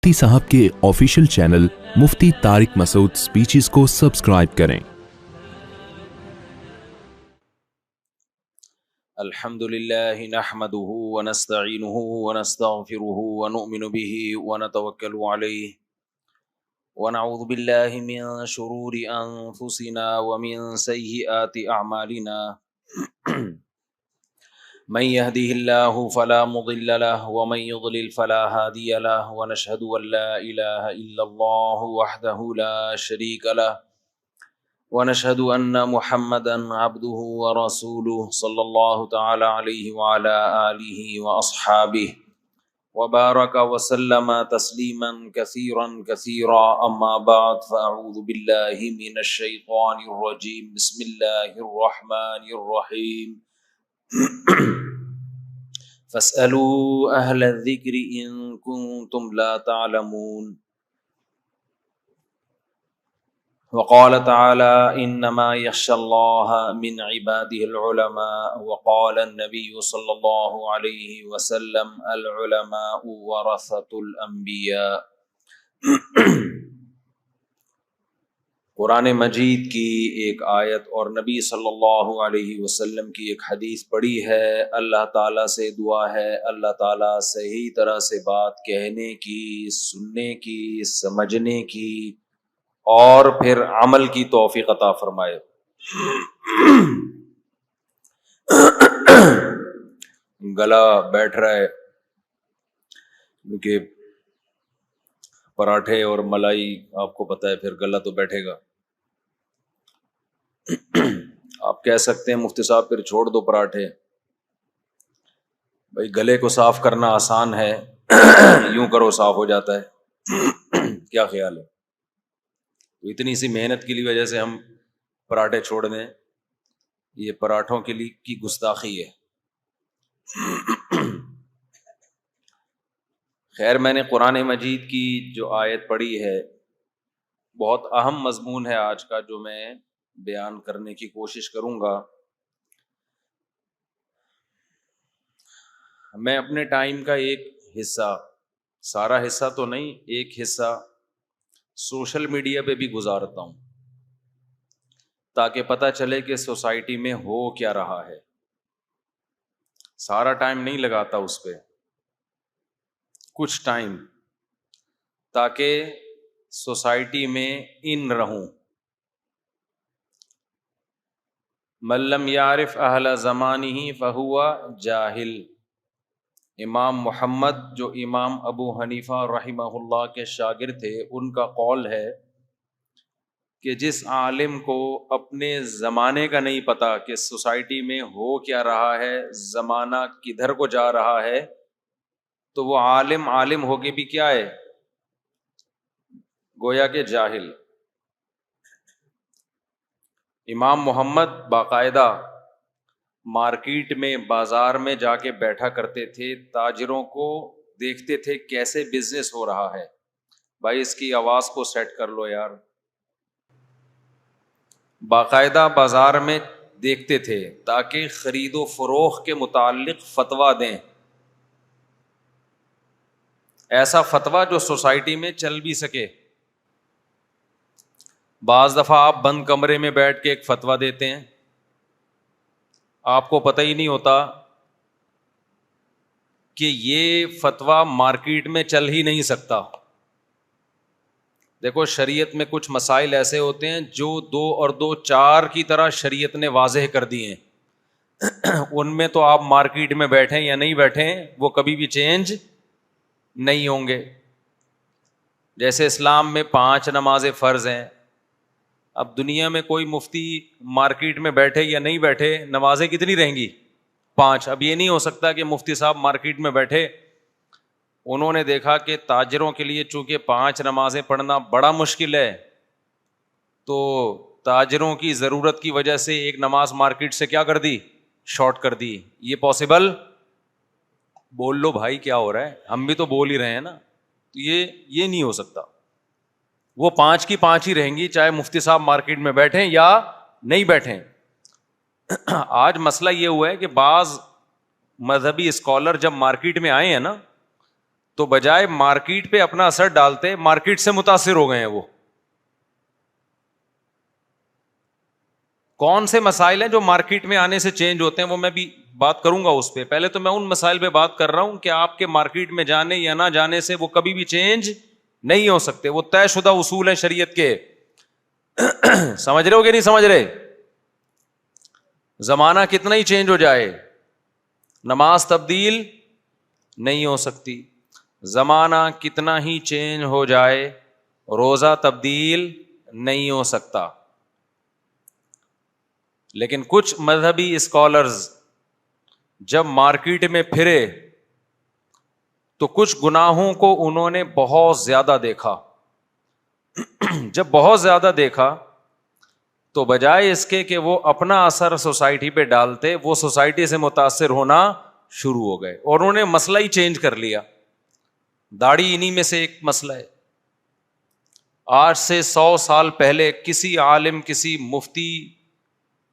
مفتی صاحب کے official channel مفتی طارق مسعود speeches کو سبسکرائب کریں۔ الحمد للہ نحمده ونستعینه ونستغفره ونؤمن به ونتوکل علیہ ونعوذ باللہ من شرور انفسنا ومن سیئات اعمالنا من يهده الله فلا مضل له ومن يضلل فلا هادي له ونشهد ان لا اله الا الله وحده لا شريك له ونشهد ان محمدا عبده ورسوله صلى الله تعالى عليه وعلى آله واصحابه وبارك وسلم تسليما كثيرا كثيرا اما بعد فاعوذ بالله من الشيطان الرجيم بسم الله الرحمن الرحيم فاسألوا أهل الذكر إن كنتم لا تعلمون وقال تعالى إنما يخشى الله من عباده العلماء وقال النبي صلى الله عليه وسلم العلماء ورثة الأنبياء۔ قرآن مجید کی ایک آیت اور نبی صلی اللہ علیہ وسلم کی ایک حدیث پڑھی ہے۔ اللہ تعالیٰ سے دعا ہے اللہ تعالیٰ صحیح طرح سے بات کہنے کی، سننے کی، سمجھنے کی اور پھر عمل کی توفیق عطا فرمائے۔ گلا بیٹھ رہا ہے کیونکہ پراٹھے اور ملائی آپ کو پتہ ہے پھر گلا تو بیٹھے گا۔ آپ کہہ سکتے ہیں مفتی صاحب پھر چھوڑ دو پراٹھے، بھائی گلے کو صاف کرنا آسان ہے، یوں کرو صاف ہو جاتا ہے، کیا خیال ہے؟ تو اتنی سی محنت کی وجہ سے ہم پراٹھے چھوڑ دیں، یہ پراٹھوں کے لیے کی گستاخی ہے۔ خیر، میں نے قرآن مجید کی جو آیت پڑھی ہے، بہت اہم مضمون ہے آج کا جو میں بیان کرنے کی کوشش کروں گا۔ میں اپنے ٹائم کا ایک حصہ، سارا حصہ تو نہیں، ایک حصہ سوشل میڈیا پہ بھی گزارتا ہوں تاکہ پتہ چلے کہ سوسائٹی میں ہو کیا رہا ہے۔ سارا ٹائم نہیں لگاتا اس پہ، کچھ ٹائم، تاکہ سوسائٹی میں ان رہوں۔ من لم یعرف اہل زمانہ فہو جاہل۔ امام محمد جو امام ابو حنیفہ رحمہ اللہ کے شاگرد تھے، ان کا قول ہے کہ جس عالم کو اپنے زمانے کا نہیں پتا کہ سوسائٹی میں ہو کیا رہا ہے، زمانہ کدھر کو جا رہا ہے، تو وہ عالم ہو کے بھی کیا ہے؟ گویا کہ جاہل۔ امام محمد باقاعدہ مارکیٹ میں، بازار میں جا کے بیٹھا کرتے تھے، تاجروں کو دیکھتے تھے کیسے بزنس ہو رہا ہے، بھائی اس کی آواز کو سیٹ کر لو یار۔ باقاعدہ بازار میں دیکھتے تھے تاکہ خرید و فروخت کے متعلق فتویٰ دیں، ایسا فتویٰ جو سوسائٹی میں چل بھی سکے۔ بعض دفعہ آپ بند کمرے میں بیٹھ کے ایک فتویٰ دیتے ہیں، آپ کو پتہ ہی نہیں ہوتا کہ یہ فتویٰ مارکیٹ میں چل ہی نہیں سکتا۔ دیکھو، شریعت میں کچھ مسائل ایسے ہوتے ہیں جو 2 اور 2 4 کی طرح شریعت نے واضح کر دیے ہیں، ان میں تو آپ مارکیٹ میں بیٹھیں یا نہیں بیٹھیں وہ کبھی بھی چینج نہیں ہوں گے۔ جیسے اسلام میں 5 نمازیں فرض ہیں، اب دنیا میں کوئی مفتی مارکیٹ میں بیٹھے یا نہیں بیٹھے، نمازیں کتنی رہیں گی؟ 5۔ اب یہ نہیں ہو سکتا کہ مفتی صاحب مارکیٹ میں بیٹھے، انہوں نے دیکھا کہ تاجروں کے لیے چونکہ 5 نمازیں پڑھنا بڑا مشکل ہے، تو تاجروں کی ضرورت کی وجہ سے ایک نماز مارکیٹ سے کیا کر دی؟ شارٹ کر دی۔ یہ پاسبل؟ بول لو بھائی کیا ہو رہا ہے، ہم بھی تو بول ہی رہے ہیں نا۔ تو یہ نہیں ہو سکتا، وہ 5 کی 5 ہی رہیں گی، چاہے مفتی صاحب مارکیٹ میں بیٹھیں یا نہیں بیٹھیں۔ آج مسئلہ یہ ہوا ہے کہ بعض مذہبی اسکالر جب مارکیٹ میں آئے ہیں نا، تو بجائے مارکیٹ پہ اپنا اثر ڈالتے مارکیٹ سے متاثر ہو گئے ہیں. وہ کون سے مسائل ہیں جو مارکیٹ میں آنے سے چینج ہوتے ہیں, وہ میں بھی بات کروں گا اس پہ. پہلے تو میں ان مسائل پہ بات کر رہا ہوں کہ آپ کے مارکیٹ میں جانے یا نہ جانے سے وہ کبھی بھی چینج نہیں ہو سکتے. وہ طے شدہ اصول ہیں شریعت کے. سمجھ رہے ہو کہ نہیں سمجھ رہے؟ زمانہ کتنا ہی چینج ہو جائے, نماز تبدیل نہیں ہو سکتی. زمانہ کتنا ہی چینج ہو جائے, روزہ تبدیل نہیں ہو سکتا. لیکن کچھ مذہبی اسکالرز جب مارکیٹ میں پھرے تو کچھ گناہوں کو انہوں نے بہت زیادہ دیکھا. جب بہت زیادہ دیکھا تو بجائے اس کے کہ وہ اپنا اثر سوسائٹی پہ ڈالتے, وہ سوسائٹی سے متاثر ہونا شروع ہو گئے اور انہوں نے مسئلہ ہی چینج کر لیا. داڑھی انہی میں سے ایک مسئلہ ہے. آج سے 100 سال پہلے کسی عالم, کسی مفتی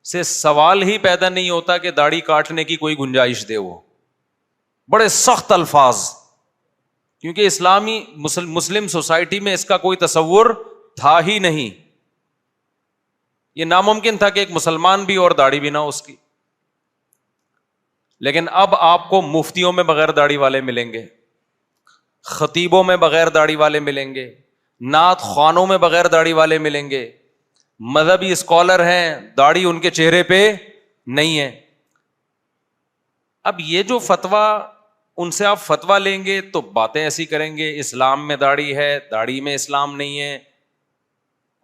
سے سوال ہی پیدا نہیں ہوتا کہ داڑھی کاٹنے کی کوئی گنجائش دے. وہ بڑے سخت الفاظ, کیونکہ اسلامی مسلم سوسائٹی میں اس کا کوئی تصور تھا ہی نہیں. یہ ناممکن تھا کہ ایک مسلمان بھی اور داڑھی بھی نہ اس کی. لیکن اب آپ کو مفتیوں میں بغیر داڑھی والے ملیں گے, خطیبوں میں بغیر داڑھی والے ملیں گے, نعت خوانوں میں بغیر داڑھی والے ملیں گے. مذہبی اسکالر ہیں, داڑھی ان کے چہرے پہ نہیں ہے. اب یہ جو فتویٰ, ان سے آپ فتویٰ لیں گے تو باتیں ایسی کریں گے, اسلام میں داڑھی ہے, داڑھی میں اسلام نہیں ہے,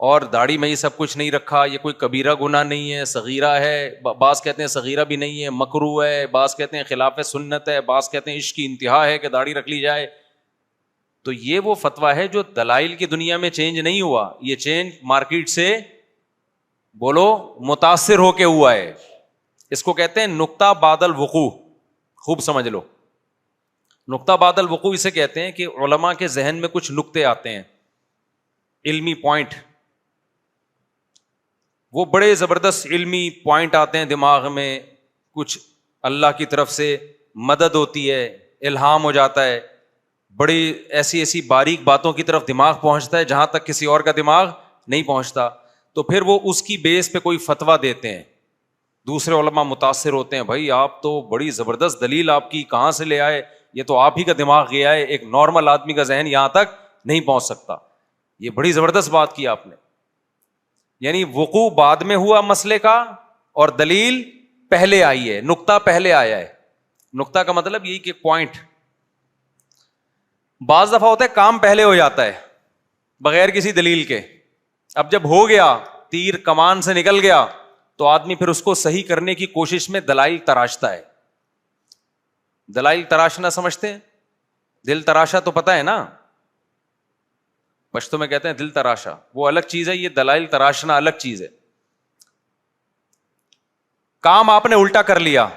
اور داڑھی میں ہی سب کچھ نہیں رکھا, یہ کوئی کبیرہ گناہ نہیں ہے, صغیرہ ہے. بعض کہتے ہیں صغیرہ بھی نہیں ہے, مکروہ ہے. بعض کہتے ہیں خلاف سنت ہے. بعض کہتے ہیں عشق کی انتہا ہے کہ داڑھی رکھ لی جائے. تو یہ وہ فتویٰ ہے جو دلائل کی دنیا میں چینج نہیں ہوا, یہ چینج مارکیٹ سے بولو متاثر ہو کے ہوا ہے. اس کو کہتے ہیں نقطہ بعد الوقوع. خوب سمجھ لو, نقطہ بعد الوقوع اسے کہتے ہیں کہ علماء کے ذہن میں کچھ نقطے آتے ہیں, علمی پوائنٹ, وہ بڑے زبردست علمی پوائنٹ آتے ہیں دماغ میں, کچھ اللہ کی طرف سے مدد ہوتی ہے, الہام ہو جاتا ہے, بڑی ایسی ایسی باریک باتوں کی طرف دماغ پہنچتا ہے جہاں تک کسی اور کا دماغ نہیں پہنچتا. تو پھر وہ اس کی بیس پہ کوئی فتویٰ دیتے ہیں, دوسرے علماء متاثر ہوتے ہیں, بھائی آپ تو بڑی زبردست دلیل آپ کی کہاں سے لے آئے, یہ تو آپ ہی کا دماغ گیا ہے, ایک نارمل آدمی کا ذہن یہاں تک نہیں پہنچ سکتا, یہ بڑی زبردست بات کی آپ نے. یعنی وقوع بعد میں ہوا مسئلے کا اور دلیل پہلے آئی ہے, نقطہ پہلے آیا ہے. نقطہ کا مطلب یہی کہ پوائنٹ. بعض دفعہ ہوتا ہے کام پہلے ہو جاتا ہے بغیر کسی دلیل کے. اب جب ہو گیا, تیر کمان سے نکل گیا, تو آدمی پھر اس کو صحیح کرنے کی کوشش میں دلائل تراشتا ہے. دلائل تراشنا سمجھتے ہیں؟ دل تراشا تو پتہ ہے نا, پشتو میں کہتے ہیں دل تراشا, وہ الگ چیز ہے, یہ دلائل تراشنا الگ چیز ہے. کام آپ نے الٹا کر لیا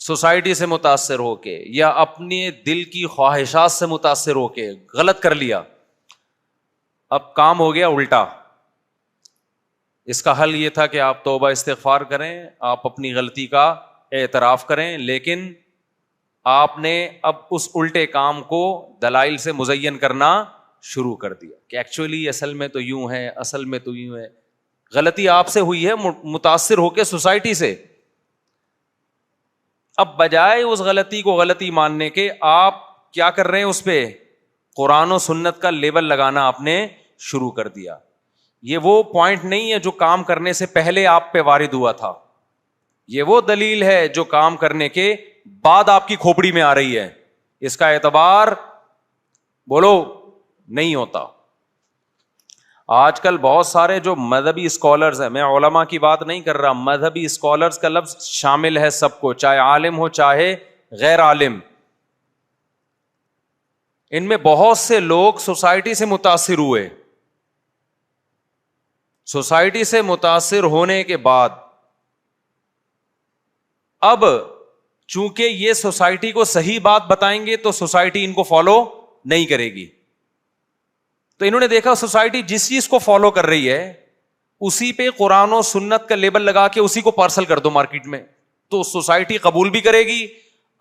سوسائٹی سے متاثر ہو کے, یا اپنے دل کی خواہشات سے متاثر ہو کے غلط کر لیا, اب کام ہو گیا الٹا. اس کا حل یہ تھا کہ آپ توبہ استغفار کریں, آپ اپنی غلطی کا اعتراف کریں, لیکن آپ نے اب اس الٹے کام کو دلائل سے مزین کرنا شروع کر دیا کہ ایکچولی اصل میں تو یوں ہے, اصل میں تو یوں ہے. غلطی آپ سے ہوئی ہے متاثر ہو کے سوسائٹی سے. اب بجائے اس غلطی کو غلطی ماننے کے آپ کیا کر رہے ہیں, اس پہ قرآن و سنت کا لیبل لگانا آپ نے شروع کر دیا. یہ وہ پوائنٹ نہیں ہے جو کام کرنے سے پہلے آپ پہ وارد ہوا تھا, یہ وہ دلیل ہے جو کام کرنے کے بعد آپ کی کھوپڑی میں آ رہی ہے. اس کا اعتبار بولو نہیں ہوتا. آج کل بہت سارے جو مذہبی اسکالرز ہیں, میں علماء کی بات نہیں کر رہا, مذہبی اسکالرز کا لفظ شامل ہے سب کو, چاہے عالم ہو چاہے غیر عالم. ان میں بہت سے لوگ سوسائٹی سے متاثر ہوئے, سوسائٹی سے متاثر ہونے کے بعد اب چونکہ یہ سوسائٹی کو صحیح بات بتائیں گے تو سوسائٹی ان کو فالو نہیں کرے گی. تو انہوں نے دیکھا سوسائٹی جس چیز کو فالو کر رہی ہے اسی پہ قرآن و سنت کا لیبل لگا کے اسی کو پارسل کر دو مارکیٹ میں, تو سوسائٹی قبول بھی کرے گی,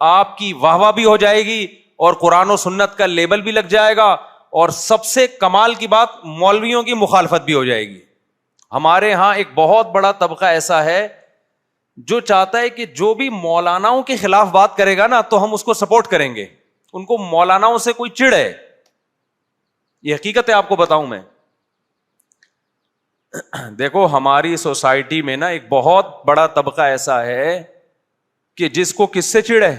آپ کی واہ واہ بھی ہو جائے گی, اور قرآن و سنت کا لیبل بھی لگ جائے گا, اور سب سے کمال کی بات مولویوں کی مخالفت بھی ہو جائے گی. ہمارے ہاں ایک بہت بڑا طبقہ ایسا ہے جو چاہتا ہے کہ جو بھی مولاناؤں کے خلاف بات کرے گا نا تو ہم اس کو سپورٹ کریں گے. ان کو مولاناؤں سے کوئی چڑ ہے, یہ حقیقت ہے, آپ کو بتاؤں میں. دیکھو ہماری سوسائٹی میں نا ایک بہت بڑا طبقہ ایسا ہے کہ جس کو کس سے چڑ ہے؟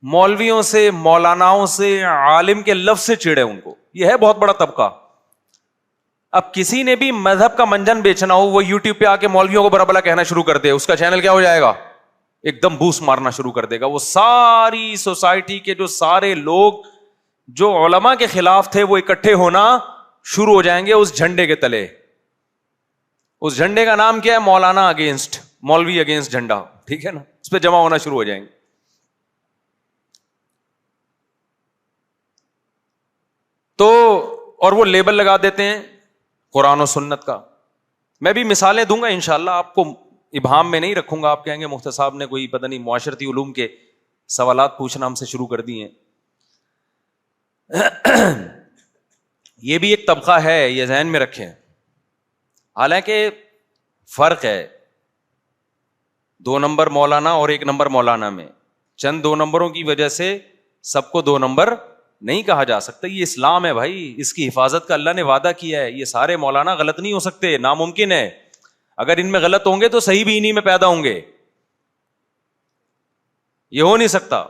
مولویوں سے, مولاناؤں سے, عالم کے لفظ سے چڑ ہے ان کو. یہ ہے بہت بڑا طبقہ. اب کسی نے بھی مذہب کا منجن بیچنا ہو, وہ یوٹیوب پہ آ کے مولویوں کو برا بلا کہنا شروع کر دے, اس کا چینل کیا ہو جائے گا؟ ایک دم بوس مارنا شروع کر دے گا. وہ ساری سوسائٹی کے جو سارے لوگ جو علماء کے خلاف تھے وہ اکٹھے ہونا شروع ہو جائیں گے اس جھنڈے کے تلے. اس جھنڈے کا نام کیا ہے؟ مولانا اگینسٹ, مولوی اگینسٹ جھنڈا, ٹھیک ہے نا. اس پہ جمع ہونا شروع ہو جائیں گے. تو اور وہ لیبل لگا دیتے ہیں قرآن و سنت کا. میں بھی مثالیں دوں گا انشاءاللہ, آپ کو ابہام میں نہیں رکھوں گا. آپ کہیں گے مفتی صاحب نے کوئی پتہ نہیں معاشرتی علوم کے سوالات پوچھنا ہم سے شروع کر دیے ہیں. یہ بھی ایک طبقہ ہے, یہ ذہن میں رکھیں. حالانکہ فرق ہے 2 نمبر مولانا اور 1 نمبر مولانا میں. چند 2 نمبروں کی وجہ سے سب کو 2 نمبر نہیں کہا جا سکتا. یہ اسلام ہے بھائی, اس کی حفاظت کا اللہ نے وعدہ کیا ہے. یہ سارے مولانا غلط نہیں ہو سکتے, ناممکن ہے. اگر ان میں غلط ہوں گے تو صحیح بھی انہی میں پیدا ہوں گے, یہ ہو نہیں سکتا.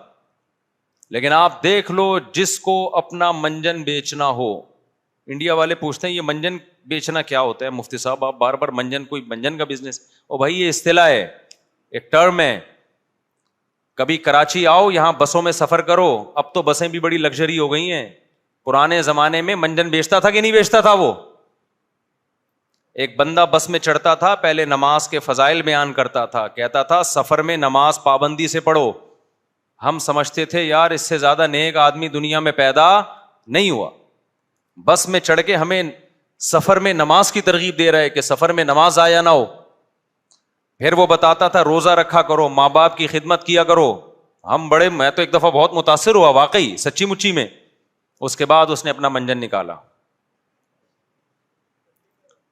لیکن آپ دیکھ لو, جس کو اپنا منجن بیچنا ہو, انڈیا والے پوچھتے ہیں یہ منجن بیچنا کیا ہوتا ہے مفتی صاحب, آپ بار بار منجن, کوئی منجن کا بزنس. او بھائی یہ اصطلاح ہے, ایک ٹرم ہے. کبھی کراچی آؤ, یہاں بسوں میں سفر کرو. اب تو بسیں بھی بڑی لگژری ہو گئی ہیں. پرانے زمانے میں منجن بیچتا تھا کہ نہیں بیچتا تھا؟ وہ ایک بندہ بس میں چڑھتا تھا, پہلے نماز کے فضائل بیان کرتا تھا, کہتا تھا سفر میں نماز پابندی سے پڑھو. ہم سمجھتے تھے یار اس سے زیادہ نیک آدمی دنیا میں پیدا نہیں ہوا. بس میں چڑھ کے ہمیں سفر میں نماز کی ترغیب دے رہا ہے کہ سفر میں نماز ضائع نہ ہو. پھر وہ بتاتا تھا روزہ رکھا کرو, ماں باپ کی خدمت کیا کرو. ہم بڑے, میں تو ایک دفعہ بہت متاثر ہوا واقعی, سچی مچی میں. اس کے بعد اس نے اپنا منجن نکالا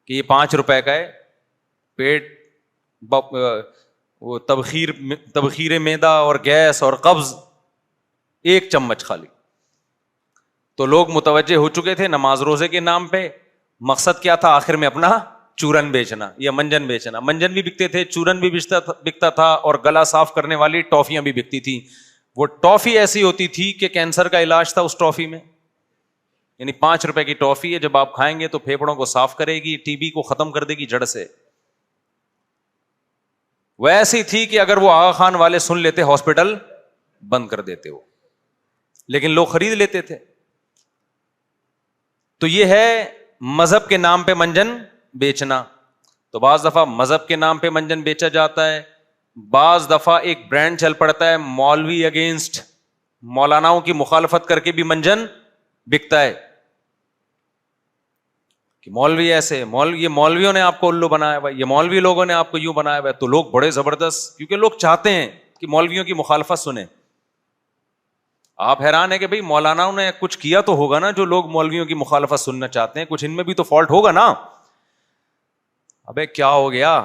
کہ یہ 5 روپے کا ہے, پیٹ وہ تبخیر معدہ اور گیس اور قبض 1 چمچ خالی. تو لوگ متوجہ ہو چکے تھے نماز روزے کے نام پہ. مقصد کیا تھا آخر میں؟ اپنا چورن بیچنا یا منجن بیچنا. منجن بھی بکتے تھے, چورن بھی بکتا تھا, اور گلا صاف کرنے والی ٹافیاں بھی بکتی تھی. وہ ٹافی ایسی ہوتی تھی کہ کینسر کا علاج تھا اس ٹافی میں. یعنی 5 روپے کی ٹافی ہے, جب آپ کھائیں گے تو پھیپھڑوں کو صاف کرے گی, ٹی بی کو ختم کر دے گی جڑ سے. وہ ایسی تھی کہ اگر وہ آغا خان والے سن لیتے ہاسپٹل بند کر دیتے وہ, لیکن لوگ خرید لیتے تھے. تو یہ ہے مذہب کے نام پہ منجن بیچنا. تو بعض دفعہ مذہب کے نام پہ منجن بیچا جاتا ہے, بعض دفعہ ایک برانڈ چل پڑتا ہے مولوی اگینسٹ, مولاناؤں کی مخالفت کر کے بھی منجن بکتا ہے کہ مولوی ایسے, یہ مولویوں نے آپ کو الو بنایا ہوا, یہ مولوی لوگوں نے آپ کو یوں بنایا ہوا ہے. تو لوگ بڑے زبردست, کیونکہ لوگ چاہتے ہیں کہ مولویوں کی مخالفت سنیں. آپ حیران ہے کہ بھئی مولاناؤں نے کچھ کیا تو ہوگا نا جو لوگ مولویوں کی مخالفت سننا چاہتے ہیں, کچھ ان میں بھی تو فالٹ ہوگا نا. ابے کیا ہو گیا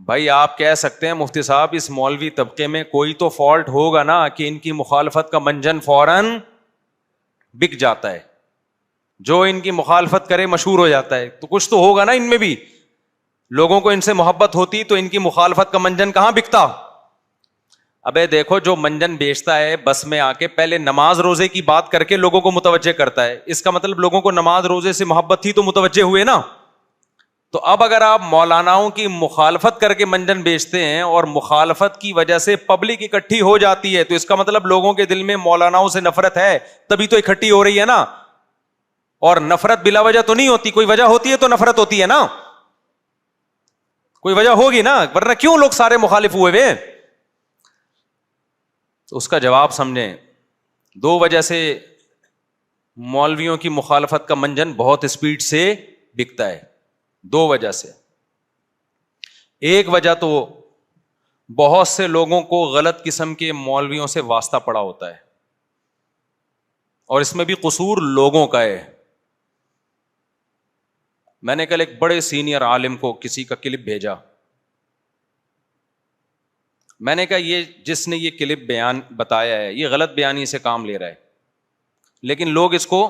بھائی, آپ کہہ سکتے ہیں مفتی صاحب اس مولوی طبقے میں کوئی تو فالٹ ہوگا نا کہ ان کی مخالفت کا منجن فوراً بک جاتا ہے, جو ان کی مخالفت کرے مشہور ہو جاتا ہے. تو کچھ تو ہوگا نا ان میں بھی, لوگوں کو ان سے محبت ہوتی تو ان کی مخالفت کا منجن کہاں بکتا. ابے دیکھو جو منجن بیچتا ہے بس میں آ کے پہلے نماز روزے کی بات کر کے لوگوں کو متوجہ کرتا ہے, اس کا مطلب لوگوں کو نماز روزے سے محبت تھی تو متوجہ ہوئے نا. تو اب اگر آپ مولاناؤں کی مخالفت کر کے منجن بیچتے ہیں اور مخالفت کی وجہ سے پبلک اکٹھی ہو جاتی ہے, تو اس کا مطلب لوگوں کے دل میں مولاناؤں سے نفرت ہے, تبھی تو اکٹھی ہو رہی ہے نا. اور نفرت بلا وجہ تو نہیں ہوتی, کوئی وجہ ہوتی ہے تو نفرت ہوتی ہے نا, کوئی وجہ ہوگی نا, ورنہ کیوں لوگ سارے مخالف ہوئے ہوئے. تو اس کا جواب سمجھیں. 2 وجہ سے مولویوں کی مخالفت کا منجن بہت اسپیڈ سے بکتا ہے, 2 وجہ سے. ایک وجہ تو بہت سے لوگوں کو غلط قسم کے مولویوں سے واسطہ پڑا ہوتا ہے, اور اس میں بھی قصور لوگوں کا ہے. میں نے کل ایک بڑے سینئر عالم کو کسی کا کلپ بھیجا, میں نے کہا یہ جس نے یہ کلپ بیان بتایا ہے یہ غلط بیانی سے کام لے رہا ہے, لیکن لوگ اس کو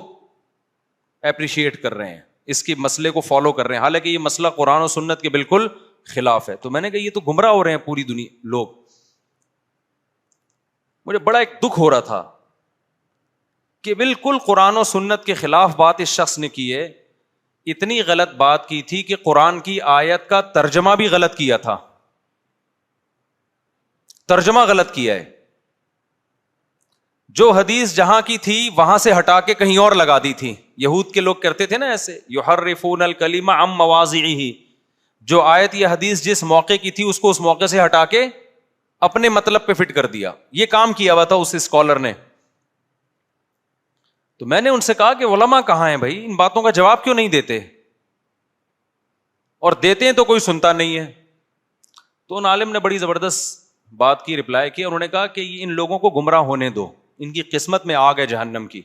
اپریشیٹ کر رہے ہیں, اس کی مسئلے کو فالو کر رہے ہیں, حالانکہ یہ مسئلہ قرآن و سنت کے بالکل خلاف ہے. تو میں نے کہا یہ تو گمراہ ہو رہے ہیں پوری دنیا لوگ. مجھے بڑا ایک دکھ ہو رہا تھا کہ بالکل قرآن و سنت کے خلاف بات اس شخص نے کی ہے. اتنی غلط بات کی تھی کہ قرآن کی آیت کا ترجمہ بھی غلط کیا تھا, ترجمہ غلط کیا ہے. جو حدیث جہاں کی تھی وہاں سے ہٹا کے کہیں اور لگا دی تھی. یہود کے لوگ کرتے تھے نا ایسے, یحرفون الکلم عن مواضعہ, جو آیت یا حدیث جس موقع کی تھی اس کو اس موقع سے ہٹا کے اپنے مطلب پہ فٹ کر دیا. یہ کام کیا ہوا تھا اس اسکالر نے. تو میں نے ان سے کہا کہ علماء کہاں ہیں بھائی, ان باتوں کا جواب کیوں نہیں دیتے, اور دیتے ہیں تو کوئی سنتا نہیں ہے. تو ان عالم نے بڑی زبردست بات کی, رپلائی کی, انہوں نے کہا کہ ان لوگوں کو گمراہ ہونے دو, ان کی قسمت میں آگ ہے جہنم کی.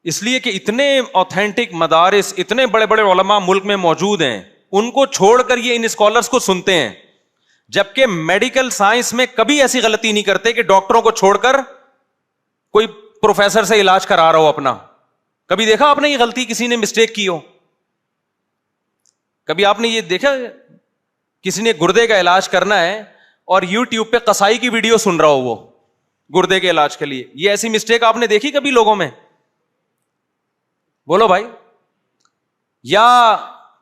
اس لیے کہ اتنے اوتھینٹک مدارس, اتنے بڑے بڑے علماء ملک میں موجود ہیں, ان کو چھوڑ کر یہ ان اسکالرس کو سنتے ہیں, جبکہ میڈیکل سائنس میں کبھی ایسی غلطی نہیں کرتے کہ ڈاکٹروں کو چھوڑ کر کوئی پروفیسر سے علاج کرا رہا ہو اپنا. کبھی دیکھا آپ نے یہ غلطی کسی نے مسٹیک کی ہو؟ کبھی آپ نے یہ دیکھا کسی نے گردے کا علاج کرنا ہے اور یوٹیوب پہ قصائی کی ویڈیو سن رہا ہو وہ گردے کے علاج کے لیے؟ یہ ایسی مسٹیک آپ نے دیکھی کبھی لوگوں میں؟ بولو بھائی. یا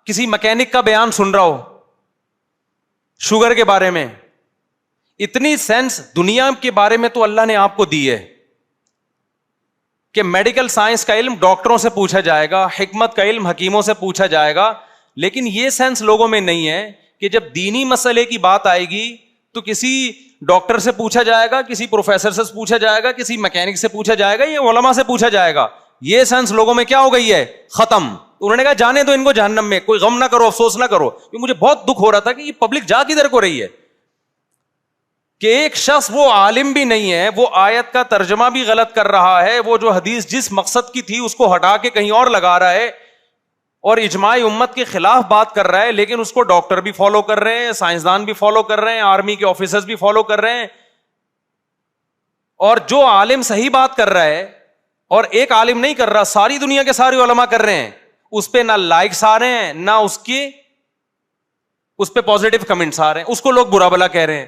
کسی مکینک کا بیان سن رہا ہو شوگر کے بارے میں. اتنی سینس دنیا کے بارے میں تو اللہ نے آپ کو دی ہے کہ میڈیکل سائنس کا علم ڈاکٹروں سے پوچھا جائے گا, حکمت کا علم حکیموں سے پوچھا جائے گا, لیکن یہ سینس لوگوں میں نہیں ہے کہ جب دینی مسئلے کی بات آئے گی تو کسی ڈاکٹر سے پوچھا جائے گا, کسی پروفیسر سے پوچھا جائے گا, کسی مکینک سے پوچھا جائے گا, یہ علماء سے پوچھا جائے گا. یہ سینس لوگوں میں کیا ہو گئی ہے؟ ختم. انہوں نے کہا جانے دو ان کو جہنم میں, کوئی غم نہ کرو, افسوس نہ کرو. مجھے بہت دکھ ہو رہا تھا کہ یہ پبلک جا کدھر کو رہی ہے کہ ایک شخص وہ عالم بھی نہیں ہے, وہ آیت کا ترجمہ بھی غلط کر رہا ہے, وہ جو حدیث جس مقصد کی تھی اس کو ہٹا کے کہیں اور لگا رہا ہے اور اجماع امت کے خلاف بات کر رہا ہے, لیکن اس کو ڈاکٹر بھی فالو کر رہے ہیں, سائنسدان بھی فالو کر رہے ہیں, آرمی کے آفیسرز بھی فالو کر رہے ہیں. اور جو عالم صحیح بات کر رہا ہے, اور ایک عالم نہیں کر رہا, ساری دنیا کے سارے علماء کر رہے ہیں, اس پہ نہ لائکس آ رہے ہیں, نہ اس پہ پازیٹیو کمنٹس آ رہے ہیں, اس کو لوگ برا بلا کہہ رہے ہیں.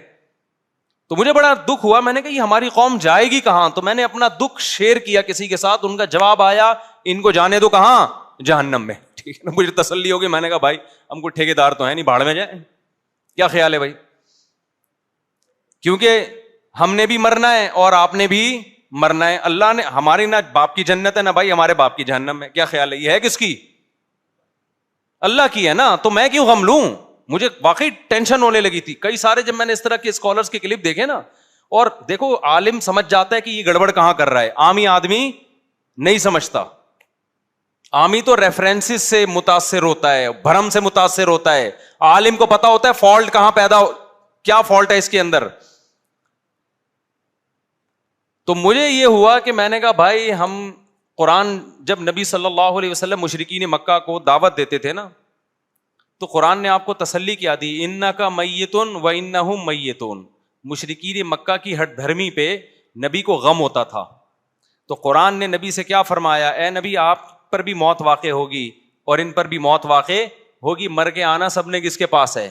تو مجھے بڑا دکھ ہوا, میں نے کہا یہ ہماری قوم جائے گی کہاں؟ تو میں نے اپنا دکھ شیئر کیا کسی کے ساتھ, ان کا جواب آیا ان کو جانے دو کہاں؟ جہنم میں. ٹھیک ہے نا, مجھے تسلی ہوگی. میں نے کہا بھائی ہم کو ٹھیکیدار تو ہیں نہیں, بھاڑ میں جائیں. کیا خیال ہے بھائی؟ کیونکہ ہم نے بھی مرنا ہے اور آپ نے بھی مرنا ہے. اللہ نے ہماری نہ باپ کی جنت ہے نہ بھائی ہمارے باپ کی جہنم ہے. کیا خیال ہے؟ یہ ہے کس کی؟ اللہ کی ہے نا. تو میں کیوں غم لوں؟ مجھے واقعی ٹینشن ہونے لگی تھی. کئی سارے جب میں نے اس طرح کے اسکالرس کے کلپ دیکھے نا, اور دیکھو عالم سمجھ جاتا ہے کہ یہ گڑبڑ کہاں کر رہا ہے, عامی آدمی نہیں سمجھتا. عامی تو ریفرنسز سے متاثر ہوتا ہے, بھرم سے متاثر ہوتا ہے. عالم کو پتا ہوتا ہے فالٹ کہاں کیا فالٹ ہے اس کے اندر. تو مجھے یہ ہوا کہ میں نے کہا بھائی ہم قرآن, جب نبی صلی اللہ علیہ وسلم مشرکین مکہ کو دعوت دیتے تھے نا, تو قرآن نے آپ کو تسلی کیا دی, انکا میتون و انہم میتون. مشرکین مکہ کی ہٹ دھرمی پہ نبی کو غم ہوتا تھا, تو قرآن نے نبی سے کیا فرمایا, اے نبی آپ پر بھی موت واقع ہوگی اور ان پر بھی موت واقع ہوگی, مر کے آنا سب نے کس کے پاس ہے؟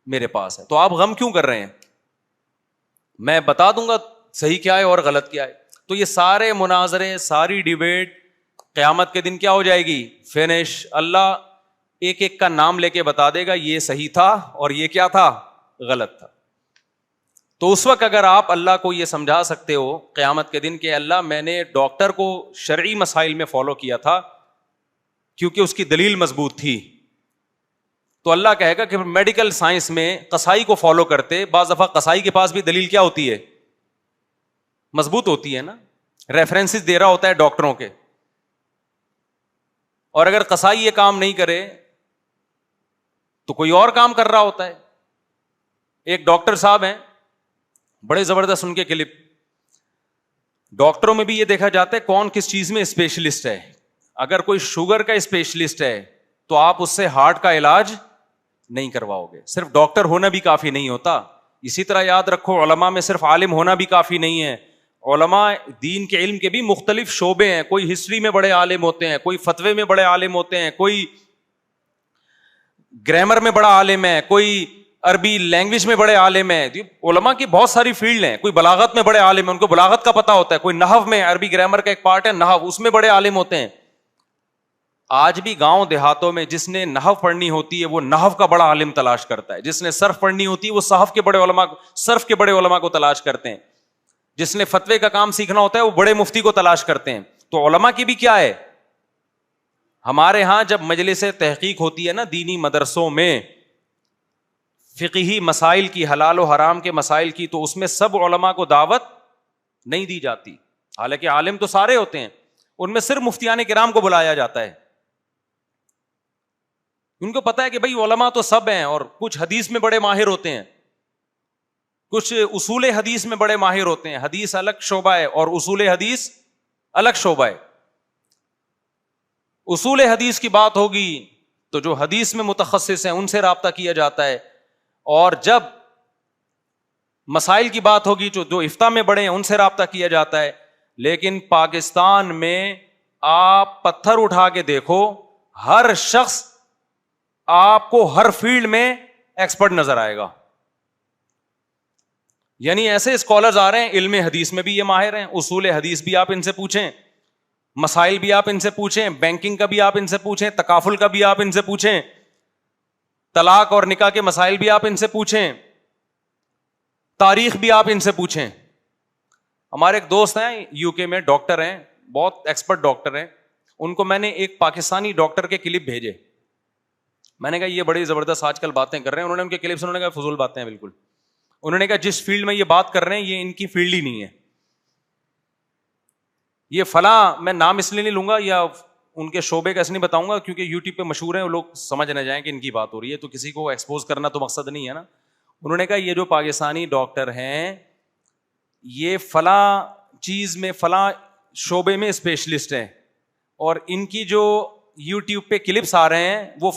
میرے پاس ہے. تو آپ غم کیوں کر رہے ہیں؟ میں بتا دوں گا صحیح کیا ہے اور غلط کیا ہے. تو یہ سارے مناظرے, ساری ڈیبیٹ قیامت کے دن کیا ہو جائے گی؟ فنش. اللہ ایک ایک کا نام لے کے بتا دے گا یہ صحیح تھا اور یہ کیا تھا؟ غلط تھا. تو اس وقت اگر آپ اللہ کو یہ سمجھا سکتے ہو قیامت کے دن کہ اللہ میں نے ڈاکٹر کو شرعی مسائل میں فالو کیا تھا کیونکہ اس کی دلیل مضبوط تھی, تو اللہ کہے گا کہ میڈیکل سائنس میں قصائی کو فالو کرتے. بعض دفعہ قصائی کے پاس بھی دلیل کیا ہوتی ہے؟ مضبوط ہوتی ہے نا, ریفرنسز دے رہا ہوتا ہے ڈاکٹروں کے. اور اگر قصائی یہ کام نہیں کرے تو کوئی اور کام کر رہا ہوتا ہے. ایک ڈاکٹر صاحب ہیں, بڑے زبردست ان کے کلپ. ڈاکٹروں میں بھی یہ دیکھا جاتا ہے کون کس چیز میں اسپیشلسٹ ہے. اگر کوئی شوگر کا اسپیشلسٹ ہے تو آپ اس سے ہارٹ کا علاج نہیں کرواؤ گے. صرف ڈاکٹر ہونا بھی کافی نہیں ہوتا. اسی طرح یاد رکھو, علماء میں صرف عالم ہونا بھی کافی نہیں ہے. علماء دین کے علم کے بھی مختلف شعبے ہیں. کوئی ہسٹری میں بڑے عالم ہوتے ہیں, کوئی فتوے میں بڑے عالم ہوتے ہیں, کوئی گرامر میں بڑا عالم ہے, کوئی عربی لینگویج میں بڑے عالم ہیں. علماء کی بہت ساری فیلڈ ہیں. کوئی بلاغت میں بڑے عالم ہیں, ان کو بلاغت کا پتہ ہوتا ہے. کوئی نحو میں, عربی گرامر کا ایک پارٹ ہے نحو, اس میں بڑے عالم ہوتے ہیں. آج بھی گاؤں دیہاتوں میں جس نے نحو پڑھنی ہوتی ہے وہ نحو کا بڑا عالم تلاش کرتا ہے. جس نے صرف پڑھنی ہوتی ہے وہ صحف کے بڑے علماء, صرف کے بڑے علماء کو تلاش کرتے ہیں. جس نے فتوے کا کام سیکھنا ہوتا ہے وہ بڑے مفتی کو تلاش کرتے ہیں. تو علماء کی بھی کیا ہے, ہمارے ہاں جب مجلس تحقیق ہوتی ہے نا دینی مدرسوں میں, فقہی مسائل کی, حلال و حرام کے مسائل کی, تو اس میں سب علماء کو دعوت نہیں دی جاتی. حالانکہ عالم تو سارے ہوتے ہیں, ان میں صرف مفتیان کرام کو بلایا جاتا ہے. ان کو پتا ہے کہ بھائی علماء تو سب ہیں, اور کچھ حدیث میں بڑے ماہر ہوتے ہیں, کچھ اصول حدیث میں بڑے ماہر ہوتے ہیں. حدیث الگ شعبہ ہے اور اصول حدیث الگ شعبہ ہے. اصول حدیث کی بات ہوگی تو جو حدیث میں متخصص ہیں ان سے رابطہ کیا جاتا ہے, اور جب مسائل کی بات ہوگی جو افتاء میں بڑے ہیں ان سے رابطہ کیا جاتا ہے. لیکن پاکستان میں آپ پتھر اٹھا کے دیکھو, ہر شخص آپ کو ہر فیلڈ میں ایکسپرٹ نظر آئے گا. یعنی ایسے اسکالرز آ رہے ہیں, علم حدیث میں بھی یہ ماہر ہیں, اصول حدیث بھی آپ ان سے پوچھیں, مسائل بھی آپ ان سے پوچھیں, بینکنگ کا بھی آپ ان سے پوچھیں, تکافل کا بھی آپ ان سے پوچھیں, طلاق اور نکاح کے مسائل بھی آپ ان سے پوچھیں, تاریخ بھی آپ ان سے پوچھیں. ہمارے ایک دوست ہیں یو کے میں, ڈاکٹر ہیں, بہت ایکسپرٹ ڈاکٹر ہیں. ان کو میں نے ایک پاکستانی ڈاکٹر کے کلپ بھیجے. میں نے کہا یہ بڑی زبردست آج کل باتیں کر رہے ہیں. انہوں نے ان کے کلپس, انہوں نے کہا فضول باتیں ہیں بالکل. انہوں نے کہا جس فیلڈ میں یہ بات کر رہے ہیں یہ ان کی فیلڈ ہی نہیں ہے. یہ فلاں, میں نام اس لیے نہیں لوں گا یا ان کے شعبے کا اس نہیں بتاؤں گا کیونکہ یوٹیوب پہ مشہور ہیں, وہ لوگ سمجھ نہ جائیں کہ ان کی بات ہو رہی ہے, تو کسی کو ایکسپوز کرنا تو مقصد نہیں ہے نا. انہوں نے کہا یہ جو پاکستانی ڈاکٹر ہیں یہ فلاں چیز میں, فلاں شعبے میں اسپیشلسٹ ہیں, اور ان کی جو یوٹیوب پہ کلپس آ رہے ہیں وہ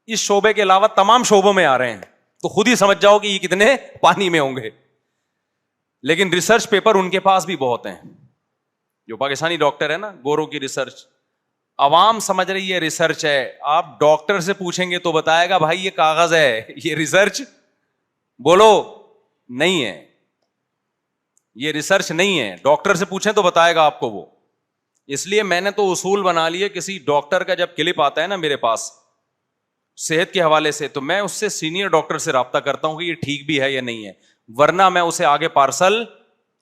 اس شعبے کے علاوہ تمام شعبوں میں آ رہے ہیں. تو خود ہی سمجھ جاؤ کہ یہ کتنے پانی میں ہوں گے. لیکن ریسرچ پیپر ان کے پاس بھی بہت ہیں. جو پاکستانی ڈاکٹر ہے نا, گوروں کی ریسرچ, عوام سمجھ رہی ہے ریسرچ ہے. آپ ڈاکٹر سے پوچھیں گے تو بتائے گا بھائی یہ کاغذ ہے, یہ ریسرچ بولو نہیں ہے, یہ ریسرچ نہیں ہے. ڈاکٹر سے پوچھیں تو بتائے گا آپ کو وہ. اس لیے میں نے تو اصول بنا لیے, کسی ڈاکٹر کا جب کلپ آتا ہے نا میرے پاس صحت کے حوالے سے, تو میں اس سے سینئر ڈاکٹر سے رابطہ کرتا ہوں کہ یہ ٹھیک بھی ہے یا نہیں ہے, ورنہ میں اسے آگے پارسل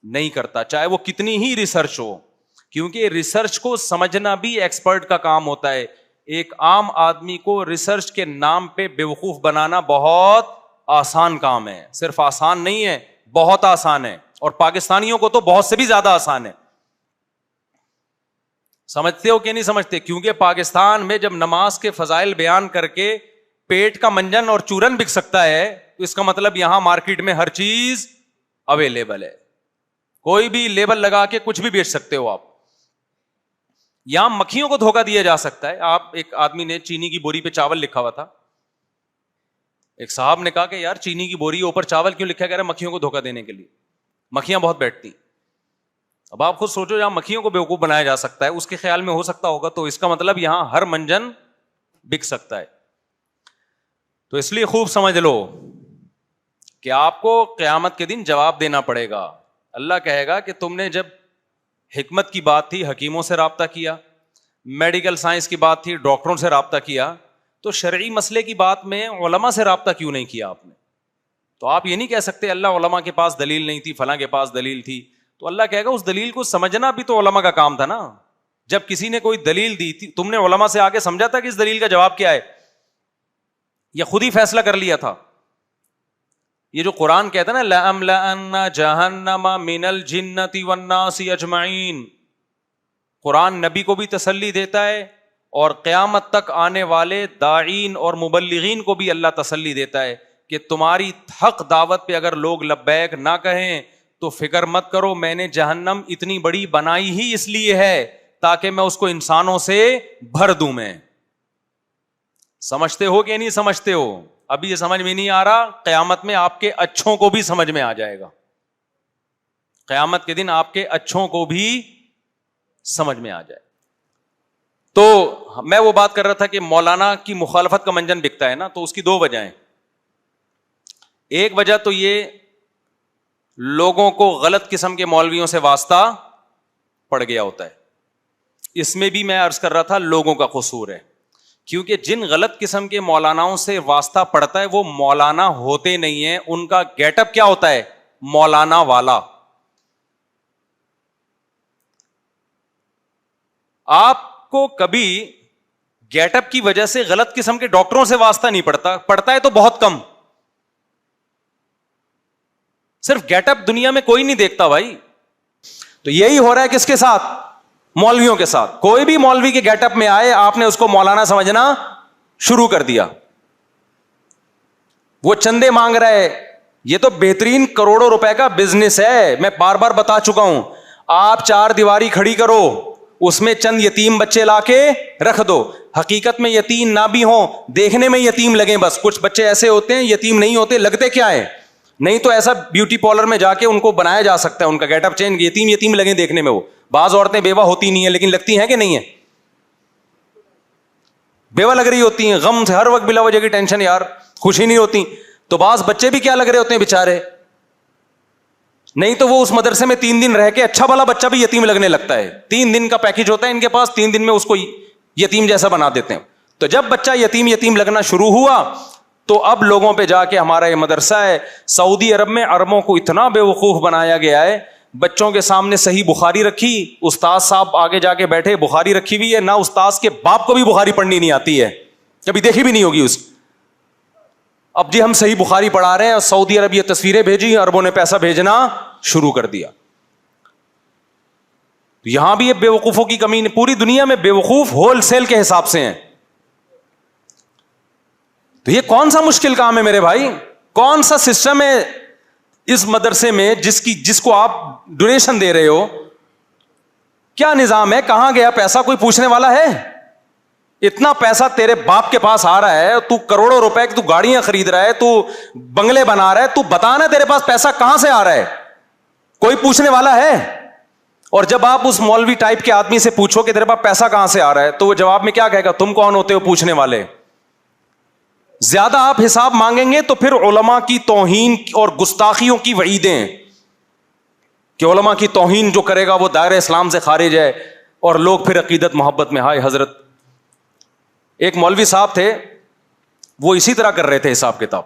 نہیں کرتا, چاہے وہ کتنی ہی ریسرچ ہو. کیونکہ ریسرچ کو سمجھنا بھی ایکسپرٹ کا کام ہوتا ہے. ایک عام آدمی کو ریسرچ کے نام پہ بیوقوف بنانا بہت آسان کام ہے. صرف آسان نہیں ہے, بہت آسان ہے, اور پاکستانیوں کو تو بہت سے بھی زیادہ آسان ہے. سمجھتے ہو کہ نہیں سمجھتے؟ کیونکہ پاکستان میں جب نماز کے فضائل بیان کر کے پیٹ کا منجن اور چورن بک سکتا ہے تو اس کا مطلب یہاں مارکیٹ میں ہر چیز اویلیبل ہے. کوئی بھی لیبل لگا کے کچھ بھی بیچ سکتے ہو آپ. یہاں مکھیوں کو دھوکہ دیا جا سکتا ہے. آپ, ایک آدمی نے چینی کی بوری پہ چاول لکھا ہوا تھا, ایک صاحب نے کہا کہ یار چینی کی بوری اوپر چاول کیوں لکھا گیا؟ مکھیوں کو دھوکہ دینے کے لیے, مکھیاں بہت بیٹھتی. اب آپ خود سوچو, جہاں مکھیوں کو بیوقوف بنایا جا سکتا ہے اس کے خیال میں ہو سکتا ہوگا, تو اس کا مطلب یہاں ہر منجن بک سکتا ہے. تو اس لیے خوب سمجھ لو کہ آپ کو قیامت کے دن جواب دینا پڑے گا. اللہ کہے گا کہ تم نے جب حکمت کی بات تھی حکیموں سے رابطہ کیا, میڈیکل سائنس کی بات تھی ڈاکٹروں سے رابطہ کیا, تو شرعی مسئلے کی بات میں علماء سے رابطہ کیوں نہیں کیا آپ نے؟ تو آپ یہ نہیں کہہ سکتے اللہ علماء کے پاس دلیل نہیں تھی, فلاں کے پاس دلیل تھی. تو اللہ کہے گا اس دلیل کو سمجھنا بھی تو علماء کا کام تھا نا. جب کسی نے کوئی دلیل دی تھی تم نے علماء سے آگے سمجھا تھا کہ اس دلیل کا جواب کیا ہے, یا خود ہی فیصلہ کر لیا تھا؟ یہ جو قرآن کہتا ہے نا لَأَمْلَأَنَّ جَهَنَّمَ مِنَ الْجِنَّةِ وَالنَّاسِ أَجْمَعِينَ, قرآن نبی کو بھی تسلی دیتا ہے اور قیامت تک آنے والے داعین اور مبلغین کو بھی اللہ تسلی دیتا ہے کہ تمہاری حق دعوت پہ اگر لوگ لبیک نہ کہیں تو فکر مت کرو، میں نے جہنم اتنی بڑی بنائی ہی اس لیے ہے تاکہ میں اس کو انسانوں سے بھر دوں. میں سمجھتے ہو کہ نہیں سمجھتے ہو؟ ابھی یہ سمجھ میں نہیں آ رہا، قیامت میں آپ کے اچھوں کو بھی سمجھ میں آ جائے گا. قیامت کے دن آپ کے اچھوں کو بھی سمجھ میں آ جائے. تو میں وہ بات کر رہا تھا کہ مولانا کی مخالفت کا منجن بکتا ہے نا، تو اس کی دو وجہیں. ایک وجہ تو یہ لوگوں کو غلط قسم کے مولویوں سے واسطہ پڑ گیا ہوتا ہے. اس میں بھی میں عرض کر رہا تھا لوگوں کا قصور ہے، کیونکہ جن غلط قسم کے مولاناؤں سے واسطہ پڑتا ہے وہ مولانا ہوتے نہیں ہیں، ان کا گیٹ اپ کیا ہوتا ہے؟ مولانا والا. آپ کو کبھی گیٹ اپ کی وجہ سے غلط قسم کے ڈاکٹروں سے واسطہ نہیں پڑتا ہے تو بہت کم. صرف گیٹ اپ دنیا میں کوئی نہیں دیکھتا بھائی. تو یہی ہو رہا ہے کس کے ساتھ؟ مولویوں کے ساتھ. کوئی بھی مولوی کے گیٹ اپ میں آئے آپ نے اس کو مولانا سمجھنا شروع کر دیا. وہ چندے مانگ رہا ہے. یہ تو بہترین کروڑوں روپے کا بزنس ہے. میں بار بار بتا چکا ہوں. آپ چار دیواری کھڑی کرو, اس میں چند یتیم بچے لا کے رکھ دو. حقیقت میں یتیم نہ بھی ہوں, دیکھنے میں یتیم لگیں. بس کچھ بچے ایسے ہوتے ہیں یتیم نہیں ہوتے, لگتے کیا ہے. نہیں تو ایسا بیوٹی پارلر میں جا کے ان کو بنایا جا سکتا ہے, ان کا گیٹ اپ چینج, یتیم یتیم لگیں دیکھنے میں. وہ بعض عورتیں بیوہ ہوتی نہیں ہیں لیکن لگتی ہیں کہ نہیں ہے, بیوہ لگ رہی ہوتی ہیں, غم سے ہر وقت بلا وجہ کی ٹینشن, یار خوشی نہیں ہوتی. تو بعض بچے بھی کیا لگ رہے ہوتے ہیں بےچارے. نہیں تو وہ اس مدرسے میں 3 دن رہ کے اچھا والا بچہ بھی یتیم لگنے لگتا ہے. 3 دن کا پیکج ہوتا ہے ان کے پاس, 3 دن میں اس کو یتیم جیسا بنا دیتے ہیں. تو جب بچہ یتیم یتیم لگنا شروع ہوا تو اب لوگوں پہ جا کے ہمارا یہ مدرسہ ہے سعودی عرب میں عربوں کو اتنا بے وقوف بنایا گیا ہے. بچوں کے سامنے صحیح بخاری رکھی, استاد صاحب آگے جا کے بیٹھے, بخاری رکھی ہوئی ہے, نہ استاذ کے باپ کو بھی بخاری پڑھنی نہیں آتی ہے, کبھی دیکھی بھی نہیں ہوگی اس. اب جی ہم صحیح بخاری پڑھا رہے ہیں, اور سعودی عرب یہ تصویریں بھیجی, عربوں نے پیسہ بھیجنا شروع کر دیا. یہاں بھی یہ بے وقوفوں کی کمی نہیں, پوری دنیا میں بے وقوف ہول سیل کے حساب سے ہیں. تو یہ کون سا مشکل کام ہے میرے بھائی, کون سا سسٹم ہے اس مدرسے میں جس کو آپ ڈونیشن دے رہے ہو, کیا نظام ہے, کہاں گیا پیسہ, کوئی پوچھنے والا ہے؟ اتنا پیسہ تیرے باپ کے پاس آ رہا ہے, تو کروڑوں روپے کی تو گاڑیاں خرید رہا ہے, تو بنگلے بنا رہا ہے, تو بتانا تیرے پاس پیسہ کہاں سے آ رہا ہے, کوئی پوچھنے والا ہے؟ اور جب آپ اس مولوی ٹائپ کے آدمی سے پوچھو کہ تیرے پاس پیسہ کہاں سے آ رہا ہے, تو وہ جواب میں کیا کہے گا, تم کون ہوتے ہو پوچھنے والے. زیادہ آپ حساب مانگیں گے تو پھر علماء کی توہین اور گستاخیوں کی وعیدیں, کہ علماء کی توہین جو کرے گا وہ دائرہ اسلام سے خارج ہے, اور لوگ پھر عقیدت محبت میں ہائے حضرت. ایک مولوی صاحب تھے, وہ اسی طرح کر رہے تھے حساب کتاب,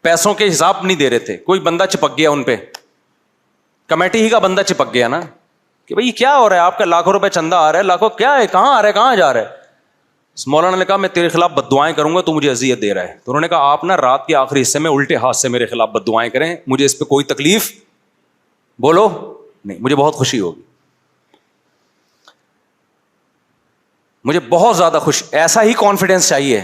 پیسوں کے حساب نہیں دے رہے تھے. کوئی بندہ چپک گیا ان پہ, کمیٹی ہی کا بندہ چپک گیا نا, کہ بھئی کیا ہو رہا ہے, آپ کا لاکھوں روپے چندہ آ رہا ہے, لاکھوں کیا ہے, کہاں آ رہا ہے, کہاں جا رہا ہے. مولانا نے کہا میں تیرے خلاف بد دعائیں کروں گا, تو مجھے اذیت دے رہا ہے. تو انہوں نے کہا آپ نا رات کے آخری حصے میں الٹے ہاتھ سے میرے خلاف بد دعائیں کریں, مجھے اس پہ کوئی تکلیف بولو نہیں, مجھے بہت خوشی ہوگی, مجھے بہت زیادہ خوش. ایسا ہی کانفیڈینس چاہیے.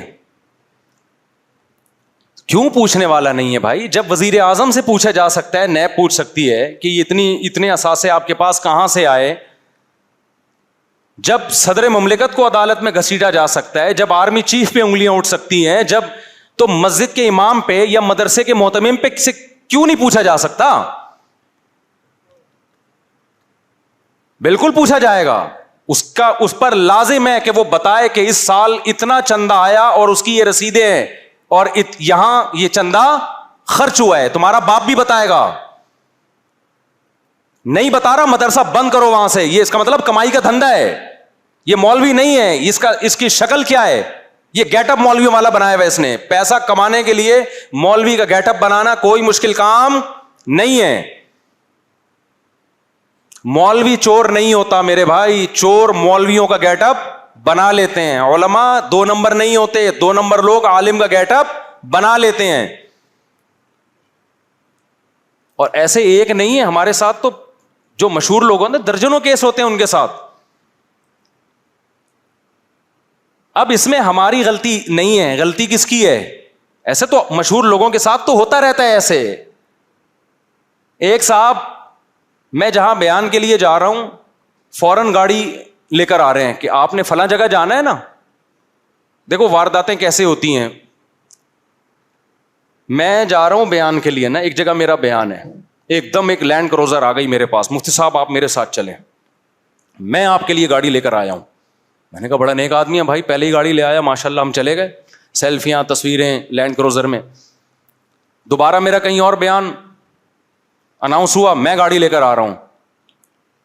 کیوں پوچھنے والا نہیں ہے بھائی؟ جب وزیر اعظم سے پوچھا جا سکتا ہے, نیب پوچھ سکتی ہے کہ اتنے اثاثے آپ کے پاس کہاں سے آئے, جب صدر مملکت کو عدالت میں گھسیٹا جا سکتا ہے, جب آرمی چیف پہ انگلیاں اٹھ سکتی ہیں, جب تو مسجد کے امام پہ یا مدرسے کے محتمم پہ کیوں نہیں پوچھا جا سکتا؟ بالکل پوچھا جائے گا. اس پر لازم ہے کہ وہ بتائے کہ اس سال اتنا چندہ آیا اور اس کی یہ رسیدیں ہیں, اور یہاں یہ چندہ خرچ ہوا ہے. تمہارا باپ بھی بتائے گا. نہیں بتا رہا, مدرسہ بند کرو وہاں سے, یہ اس کا مطلب کمائی کا دھندا ہے. یہ مولوی نہیں ہے, اس کی شکل کیا ہے, یہ گیٹ اپ مولوی والا بنایا ہوا اس نے. پیسہ کمانے کے لیے مولوی کا گیٹ اپ بنانا کوئی مشکل کام نہیں ہے. مولوی چور نہیں ہوتا میرے بھائی, چور مولویوں کا گیٹ اپ بنا لیتے ہیں. علماء 2 نمبر نہیں ہوتے, 2 نمبر لوگ عالم کا گیٹ اپ بنا لیتے ہیں. اور ایسے ایک نہیں ہے, ہمارے ساتھ تو جو مشہور لوگ ہوتے ہیں درجنوں کیس ہوتے ہیں ان کے ساتھ. اب اس میں ہماری غلطی نہیں ہے, غلطی کس کی ہے؟ ایسے تو مشہور لوگوں کے ساتھ تو ہوتا رہتا ہے. ایسے ایک صاحب میں جہاں بیان کے لیے جا رہا ہوں فوراً گاڑی لے کر آ رہے ہیں کہ آپ نے فلاں جگہ جانا ہے نا. دیکھو وارداتیں کیسے ہوتی ہیں. میں جا رہا ہوں بیان کے لیے نا, ایک جگہ میرا بیان ہے, ایک دم ایک لینڈ کروزر آ گئی میرے پاس, مفتی صاحب آپ میرے ساتھ چلیں, میں آپ کے لیے گاڑی لے کر آیا ہوں. میں نے کہا بڑا نیک آدمی ہے بھائی, پہلے ہی گاڑی لے آیا, ماشاء اللہ. ہم چلے گئے, سیلفیاں تصویریں لینڈ کروزر میں. دوبارہ میرا کہیں اور بیان اناؤنس ہوا, میں گاڑی لے کر آ رہا ہوں.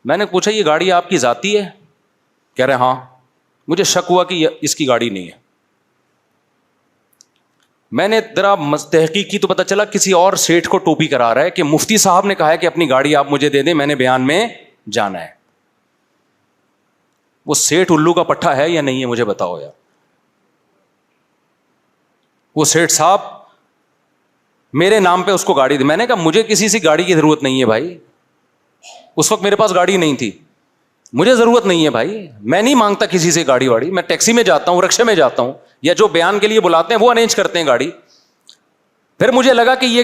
میں نے پوچھا یہ گاڑی آپ کی ذاتی ہے؟ کہہ رہے ہاں. مجھے شک ہوا کہ یہ اس کی گاڑی نہیں ہے. میں نے ذرا تحقیق کی تو پتا چلا کسی اور سیٹھ کو ٹوپی کرا رہا ہے کہ مفتی صاحب نے کہا ہے کہ اپنی گاڑی آپ مجھے دے دیں, میں نے بیان میں جانا ہے. وہ سیٹھ الو کا پٹھا ہے یا نہیں ہے مجھے بتاؤ یار. وہ سیٹھ صاحب میرے نام پہ اس کو گاڑی دی. میں نے کہا مجھے کسی سے گاڑی کی ضرورت نہیں ہے بھائی, اس وقت میرے پاس گاڑی نہیں تھی, مجھے ضرورت نہیں ہے بھائی, میں نہیں مانگتا کسی سے گاڑی واڑی. میں ٹیکسی میں جاتا ہوں, رکشے میں جاتا ہوں, یا جو بیان کے لیے بلاتے ہیں وہ ارینج کرتے ہیں گاڑی. پھر مجھے لگا کہ یہ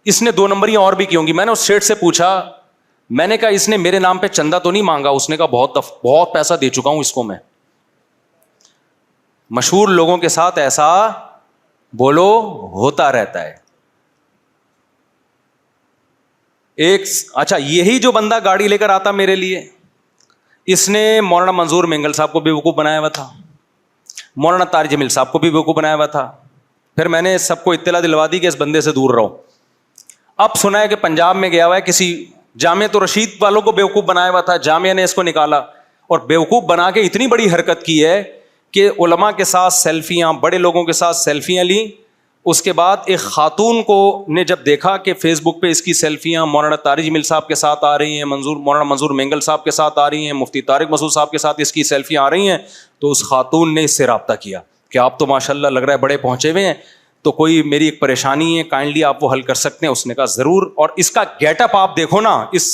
اس نے 2 نمبریاں اور بھی کی ہوں گی. میں نے اس سیٹ سے پوچھا, میں نے کہا اس نے میرے نام پہ چندہ تو نہیں مانگا؟ اس نے کہا بہت پیسہ دے چکا ہوں اس کو میں. مشہور لوگوں کے ساتھ ایسا بولو ہوتا رہتا ہے. اچھا یہی جو بندہ گاڑی لے کر آتا میرے لیے, اس نے مولانا منظور مینگل صاحب کو بھی بیوقوف بنایا ہوا تھا, مولانا طارق جمیل صاحب کو بھی بیوقوف بنایا ہوا تھا. پھر میں نے سب کو اطلاع دلوا دی کہ اس بندے سے دور رہو. اب سنا ہے کہ پنجاب میں گیا ہوا ہے, کسی جامعہ تو رشید والوں کو بیوقوف بنایا ہوا تھا, جامعہ نے اس کو نکالا اور بیوقوف بنا کے اتنی بڑی حرکت کی ہے کہ علماء کے ساتھ سیلفیاں, بڑے لوگوں کے ساتھ سیلفیاں لیں. اس کے بعد ایک خاتون کو نے جب دیکھا کہ فیس بک پہ اس کی سیلفیاں مولانا طارق جمیل صاحب کے ساتھ آ رہی ہیں, مولانا منظور مینگل صاحب کے ساتھ آ رہی ہیں, مفتی طارق مسعود صاحب کے ساتھ اس کی سیلفیاں آ رہی ہیں, تو اس خاتون نے اس سے رابطہ کیا کہ آپ تو ماشاء اللہ لگ رہا ہے بڑے پہنچے ہوئے ہیں, تو کوئی میری ایک پریشانی ہے, کائنڈلی آپ وہ حل کر سکتے ہیں. اس نے کہا ضرور. اور اس کا گیٹ اپ آپ دیکھو نا, اس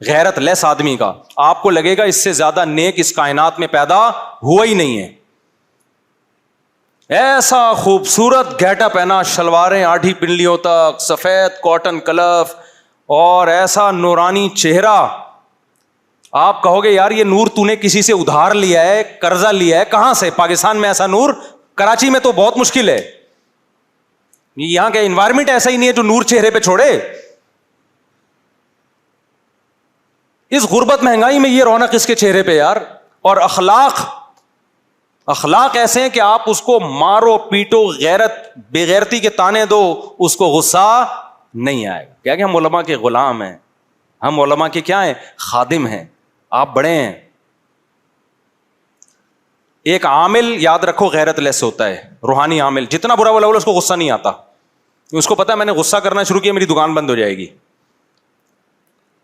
غیرت لیس آدمی کا, آپ کو لگے گا اس سے زیادہ نیک اس کائنات میں پیدا ہوا ہی نہیں ہے. ایسا خوبصورت گیٹ اپ ہے نا, شلواریں 8 پنڈلیوں تک, سفید کاٹن کلف, اور ایسا نورانی چہرہ. آپ کہو گے یار یہ نور تو نے کسی سے ادھار لیا ہے, قرضہ لیا ہے, کہاں سے؟ پاکستان میں ایسا نور, کراچی میں تو بہت مشکل ہے, یہاں کا انوائرمنٹ ایسا ہی نہیں ہے جو نور چہرے پہ چھوڑے. اس غربت مہنگائی میں یہ رونق اس کے چہرے پہ یار. اور اخلاق ایسے ہیں کہ آپ اس کو مارو پیٹو, بے غیرتی کے تانے دو, اس کو غصہ نہیں آئے گا. کیا کہ ہم علماء کے غلام ہیں, ہم علماء کے کیا ہیں؟ خادم ہیں. آپ بڑے ہیں. ایک عامل یاد رکھو غیرت لیس ہوتا ہے, روحانی عامل. جتنا برا بولا اس کو غصہ نہیں آتا, اس کو پتا ہے میں نے غصہ کرنا شروع کیا میری دکان بند ہو جائے گی.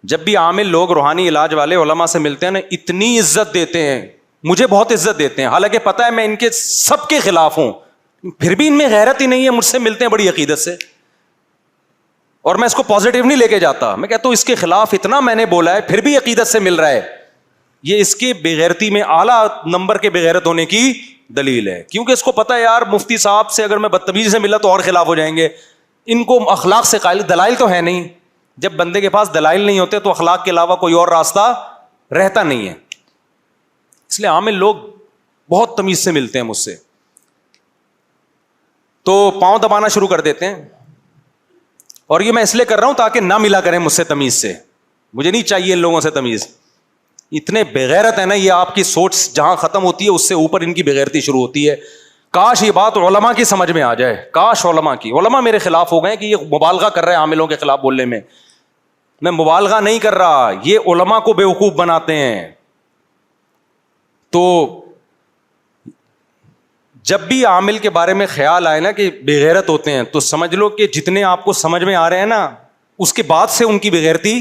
جب بھی عامل لوگ روحانی علاج والے علماء سے ملتے ہیں نا, اتنی عزت دیتے ہیں, مجھے بہت عزت دیتے ہیں, حالانکہ پتا ہے میں ان کے سب کے خلاف ہوں, پھر بھی ان میں غیرت ہی نہیں ہے. مجھ سے ملتے ہیں بڑی عقیدت سے, اور میں اس کو پازیٹیو نہیں لے کے جاتا. میں کہتا ہوں اس کے خلاف اتنا میں نے بولا ہے, پھر بھی عقیدت سے مل رہا ہے. یہ اس کی بےغیرتی میں اعلیٰ نمبر کے بےغیرت ہونے کی دلیل ہے, کیونکہ اس کو پتا ہے یار مفتی صاحب سے اگر میں بدتمیزی سے ملا تو اور خلاف ہو جائیں گے. ان کو اخلاق سے قائل, دلائل تو ہے نہیں. جب بندے کے پاس دلائل نہیں ہوتے تو اخلاق کے علاوہ کوئی اور راستہ رہتا نہیں ہے. اس لیے عامل لوگ بہت تمیز سے ملتے ہیں مجھ سے تو پاؤں دبانا شروع کر دیتے ہیں, اور یہ میں اس لیے کر رہا ہوں تاکہ نہ ملا کریں مجھ سے تمیز سے. مجھے نہیں چاہیے ان لوگوں سے تمیز. اتنے بےغیرت ہے نا, یہ آپ کی سوچ جہاں ختم ہوتی ہے اس سے اوپر ان کی بےغیرتی شروع ہوتی ہے. کاش یہ بات علماء کی سمجھ میں آ جائے, کاش علماء میرے خلاف ہو گئے کہ یہ مبالغہ کر رہے ہیں عاملوں کے خلاف بولنے میں. میں مبالغہ نہیں کر رہا, یہ علماء کو بیوقوف بناتے ہیں. تو جب بھی عامل کے بارے میں خیال آئے نا کہ بےغیرت ہوتے ہیں, تو سمجھ لو کہ جتنے آپ کو سمجھ میں آ رہے ہیں نا, اس کے بعد سے ان کی بےغیرتی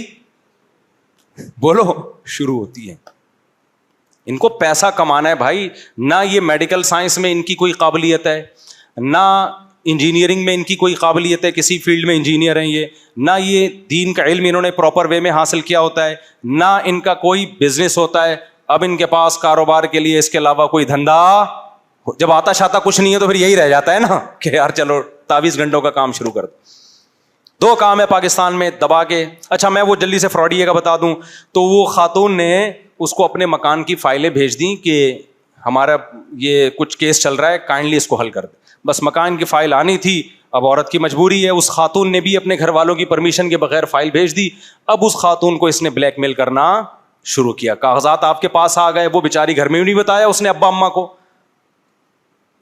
بولو شروع ہوتی ہے. ان کو پیسہ کمانا ہے بھائی, نہ یہ میڈیکل سائنس میں ان کی کوئی قابلیت ہے, نہ انجینئرنگ میں ان کی کوئی قابلیت ہے, کسی فیلڈ میں انجینئر ہیں یہ, نہ یہ دین کا علم انہوں نے پراپر وے میں حاصل کیا ہوتا ہے, نہ ان کا کوئی بزنس ہوتا ہے. اب ان کے پاس کاروبار کے لیے اس کے علاوہ کوئی دھندا جب آتا شاتا کچھ نہیں ہے تو پھر یہی رہ جاتا ہے نا کہ یار چلو 23 گھنٹوں کا کام شروع کر دو. 2 کام ہے پاکستان میں دبا کے. اچھا میں وہ جلدی سے فراڈیے کا بتا دوں. تو وہ خاتون نے اس کو اپنے مکان کی فائلیں بھیج دیں کہ ہمارا یہ کچھ کیس چل رہا ہے, کائنڈلی اس کو حل کر دیں. بس مکان کی فائل آنی تھی. اب عورت کی مجبوری ہے, اس خاتون نے بھی اپنے گھر والوں کی پرمیشن کے بغیر فائل بھیج دی. اب اس خاتون کو اس نے بلیک میل کرنا شروع کیا. کاغذات آپ کے پاس آ گئے, وہ بیچاری گھر میں بھی نہیں بتایا اس نے ابا اماں کو,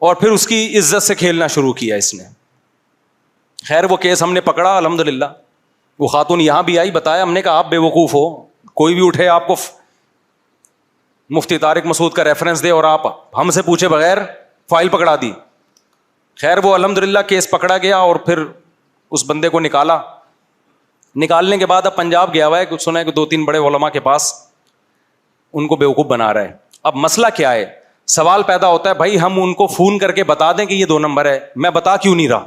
اور پھر اس کی عزت سے کھیلنا شروع کیا اس نے. خیر وہ کیس ہم نے پکڑا الحمدللہ. وہ خاتون یہاں بھی آئی, بتایا, ہم نے کہا آپ بے وقوف ہو, کوئی بھی اٹھے آپ کو مفتی طارق مسعود کا ریفرنس دے اور آپ ہم سے پوچھے بغیر فائل پکڑا دی. خیر وہ الحمدللہ کیس پکڑا گیا اور پھر اس بندے کو نکالا. نکالنے کے بعد اب پنجاب گیا ہوا ہے, کچھ سنا ہے کہ 2-3 بڑے علماء کے پاس, ان کو بیوقوف بنا رہا ہے. اب مسئلہ کیا ہے, سوال پیدا ہوتا ہے بھائی ہم ان کو فون کر کے بتا دیں کہ یہ 2 نمبر ہے, میں بتا کیوں نہیں رہا.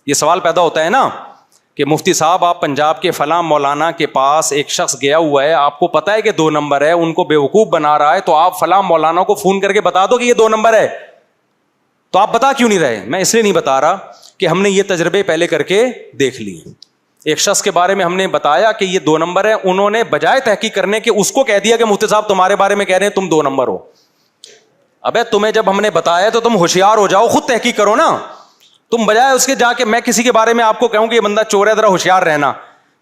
یہ سوال پیدا ہوتا ہے نا کہ مفتی صاحب آپ پنجاب کے فلاں مولانا کے پاس ایک شخص گیا ہوا ہے, آپ کو پتا ہے کہ 2 نمبر ہے, ان کو بیوقوف بنا رہا ہے, تو آپ فلاں مولانا کو فون کر کے بتا دو کہ یہ 2 نمبر ہے. تو آپ بتا کیوں نہیں رہے؟ میں اس لیے نہیں بتا رہا کہ ہم نے یہ تجربے پہلے کر کے دیکھ لیے. ایک شخص کے بارے میں ہم نے بتایا کہ یہ 2 نمبر ہے, انہوں نے بجائے تحقیق کرنے کے اس کو کہہ دیا کہ مفتی صاحب تمہارے بارے میں کہہ رہے ہیں تم 2 نمبر ہو. ابے تمہیں جب ہم نے بتایا تو تم ہوشیار ہو جاؤ, خود تحقیق کرو نا. تم بجائے اس کے جا کے میں کسی کے بارے میں آپ کو کہوں کہ یہ بندہ چور ہے, ذرا ہوشیار رہنا,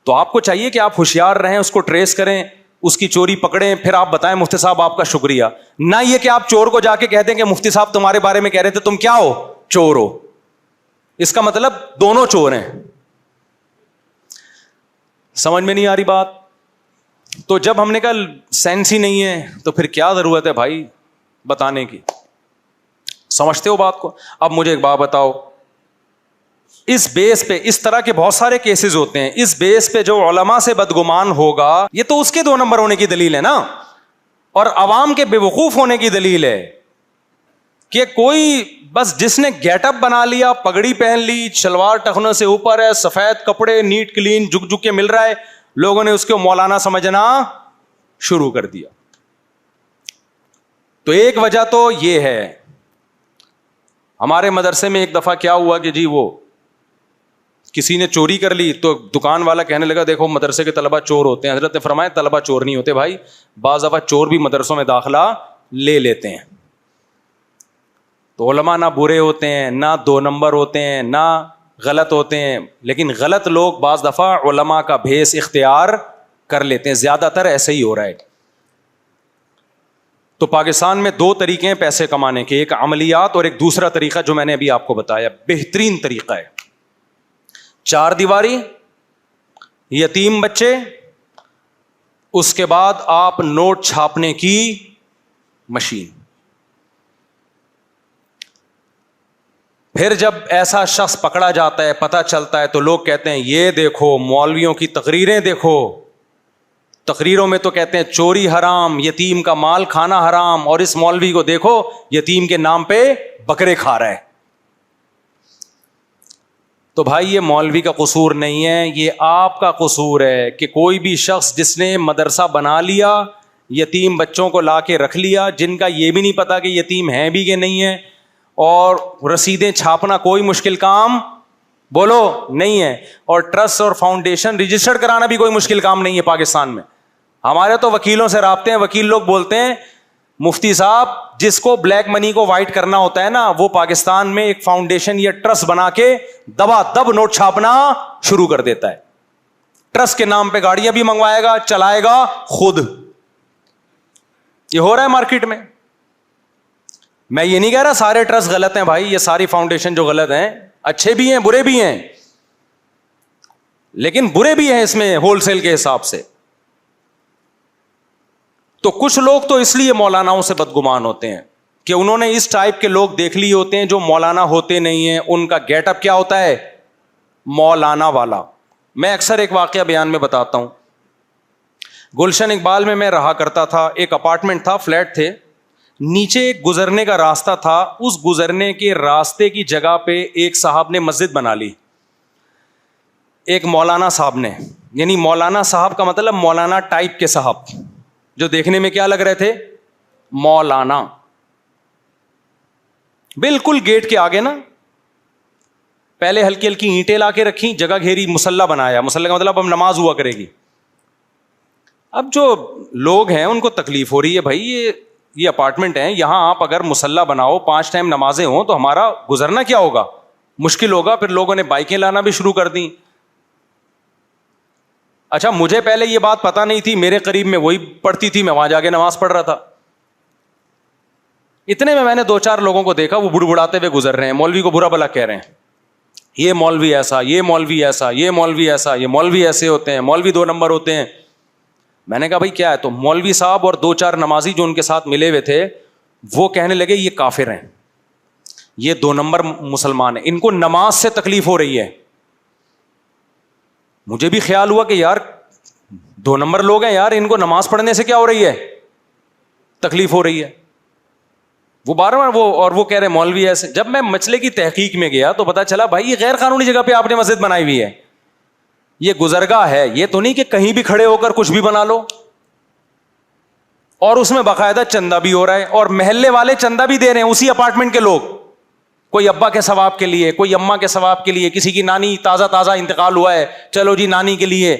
تو آپ کو چاہیے کہ آپ ہوشیار رہیں, اس کو ٹریس کریں, اس کی چوری پکڑیں, پھر آپ بتائیں مفتی صاحب آپ کا شکریہ. نہ یہ کہ آپ چور کو جا کے کہہ دیں کہ مفتی صاحب تمہارے بارے میں کہہ رہے تھے تم کیا ہو, چور ہو. اس کا مطلب دونوں چور ہیں. سمجھ میں نہیں آ رہی بات؟ تو جب ہم نے کہا سینس ہی نہیں ہے تو پھر کیا ضرورت ہے بھائی بتانے کی. سمجھتے ہو بات کو؟ اب مجھے ایک بات بتاؤ, اس بیس پہ اس طرح کے بہت سارے کیسز ہوتے ہیں, اس بیس پہ جو علماء سے بدگمان ہوگا یہ تو اس کے 2 نمبر ہونے کی دلیل ہے نا, اور عوام کے بے وقوف ہونے کی دلیل ہے کہ کوئی بس جس نے گیٹ اپ بنا لیا, پگڑی پہن لی, شلوار ٹخنوں سے اوپر ہے, سفید کپڑے, نیٹ کلین جھک جھک کے مل رہا ہے, لوگوں نے اس کو مولانا سمجھنا شروع کر دیا. تو ایک وجہ تو یہ ہے. ہمارے مدرسے میں ایک دفعہ کیا ہوا کہ جی وہ کسی نے چوری کر لی, تو دکان والا کہنے لگا دیکھو مدرسے کے طلبہ چور ہوتے ہیں. حضرت نے فرمایا طلبہ چور نہیں ہوتے بھائی, بعض دفعہ چور بھی مدرسوں میں داخلہ لے لیتے ہیں. تو علماء نہ برے ہوتے ہیں, نہ 2 نمبر ہوتے ہیں, نہ غلط ہوتے ہیں, لیکن غلط لوگ بعض دفعہ علماء کا بھیس اختیار کر لیتے ہیں. زیادہ تر ایسے ہی ہو رہا ہے. تو پاکستان میں 2 طریقے ہیں پیسے کمانے کے, ایک عملیات اور ایک دوسرا طریقہ جو میں نے ابھی آپ کو بتایا, بہترین طریقہ ہے. 4 دیواری, یتیم بچے, اس کے بعد آپ نوٹ چھاپنے کی مشین. پھر جب ایسا شخص پکڑا جاتا ہے, پتہ چلتا ہے, تو لوگ کہتے ہیں یہ دیکھو مولویوں کی تقریریں دیکھو, تقریروں میں تو کہتے ہیں چوری حرام, یتیم کا مال کھانا حرام, اور اس مولوی کو دیکھو یتیم کے نام پہ بکرے کھا رہا ہے. تو بھائی یہ مولوی کا قصور نہیں ہے, یہ آپ کا قصور ہے کہ کوئی بھی شخص جس نے مدرسہ بنا لیا, یتیم بچوں کو لا کے رکھ لیا, جن کا یہ بھی نہیں پتا کہ یتیم ہیں بھی کہ نہیں ہے, اور رسیدیں چھاپنا کوئی مشکل کام بولو نہیں ہے, اور ٹرسٹ اور فاؤنڈیشن رجسٹرڈ کرانا بھی کوئی مشکل کام نہیں ہے پاکستان میں. ہمارے تو وکیلوں سے رابطے ہیں, وکیل لوگ بولتے ہیں مفتی صاحب جس کو بلیک منی کو وائٹ کرنا ہوتا ہے نا, وہ پاکستان میں ایک فاؤنڈیشن یا ٹرسٹ بنا کے دبا دب نوٹ چھاپنا شروع کر دیتا ہے. ٹرسٹ کے نام پہ گاڑیاں بھی منگوائے گا, چلائے گا خود. یہ ہو رہا ہے مارکیٹ میں. میں یہ نہیں کہہ رہا سارے ٹرسٹ غلط ہیں بھائی, یہ ساری فاؤنڈیشن جو غلط ہیں, اچھے بھی ہیں برے بھی ہیں, لیکن برے بھی ہیں اس میں ہول سیل کے حساب سے. تو کچھ لوگ تو اس لیے مولاناؤں سے بدگمان ہوتے ہیں کہ انہوں نے اس ٹائپ کے لوگ دیکھ لیے ہوتے ہیں جو مولانا ہوتے نہیں ہیں, ان کا گیٹ اپ کیا ہوتا ہے مولانا والا. میں اکثر ایک واقعہ بیان میں بتاتا ہوں. گلشن اقبال میں رہا کرتا تھا, ایک اپارٹمنٹ تھا, فلیٹ تھے, نیچے گزرنے کا راستہ تھا, اس گزرنے کے راستے کی جگہ پہ ایک صاحب نے مسجد بنا لی, ایک مولانا صاحب نے. یعنی مولانا صاحب کا مطلب مولانا ٹائپ کے صاحب, جو دیکھنے میں کیا لگ رہے تھے مولانا. بالکل گیٹ کے آگے نا پہلے ہلکی ہلکی اینٹیں لا کے رکھی, جگہ گھیری, مصلی بنایا. مصلی کا مطلب اب نماز ہوا کرے گی. اب جو لوگ ہیں ان کو تکلیف ہو رہی ہے, بھائی یہ اپارٹمنٹ ہیں, یہاں آپ اگر مصلی بناؤ 5 ٹائم نمازیں ہوں تو ہمارا گزرنا کیا ہوگا, مشکل ہوگا. پھر لوگوں نے بائکیں لانا بھی شروع کر دیں. اچھا مجھے پہلے یہ بات پتا نہیں تھی, میرے قریب میں وہی پڑھتی تھی, میں وہاں جا کے نماز پڑھ رہا تھا. اتنے میں نے 2-4 لوگوں کو دیکھا وہ بڑبڑاتے ہوئے گزر رہے ہیں, مولوی کو برا بلا کہہ رہے ہیں, یہ مولوی ایسا, یہ مولوی ایسا, یہ مولوی ایسا, یہ مولوی ایسے ہوتے ہیں, مولوی 2 نمبر ہوتے ہیں. میں نے کہا بھائی کیا ہے؟ تو مولوی صاحب اور 2-4 نمازی جو ان کے ساتھ ملے ہوئے تھے وہ کہنے لگے یہ کافر ہیں, یہ 2 نمبر مسلمان ہیں, ان کو نماز سے تکلیف ہو رہی ہے. مجھے بھی خیال ہوا کہ یار 2 نمبر لوگ ہیں یار, ان کو نماز پڑھنے سے کیا ہو رہی ہے, تکلیف ہو رہی ہے. وہ بار بار وہ کہہ رہے مولوی ایسے. جب میں مسئلے کی تحقیق میں گیا تو پتا چلا بھائی یہ غیر قانونی جگہ پہ آپ نے مسجد بنائی ہوئی ہے, یہ گزرگاہ ہے, یہ تو نہیں کہ کہیں بھی کھڑے ہو کر کچھ بھی بنا لو. اور اس میں باقاعدہ چندہ بھی ہو رہا ہے, اور محلے والے چندہ بھی دے رہے ہیں, اسی اپارٹمنٹ کے لوگ, کوئی ابا کے ثواب کے لیے, کوئی اماں کے ثواب کے لیے, کسی کی نانی تازہ انتقال ہوا ہے, چلو جی نانی کے لیے.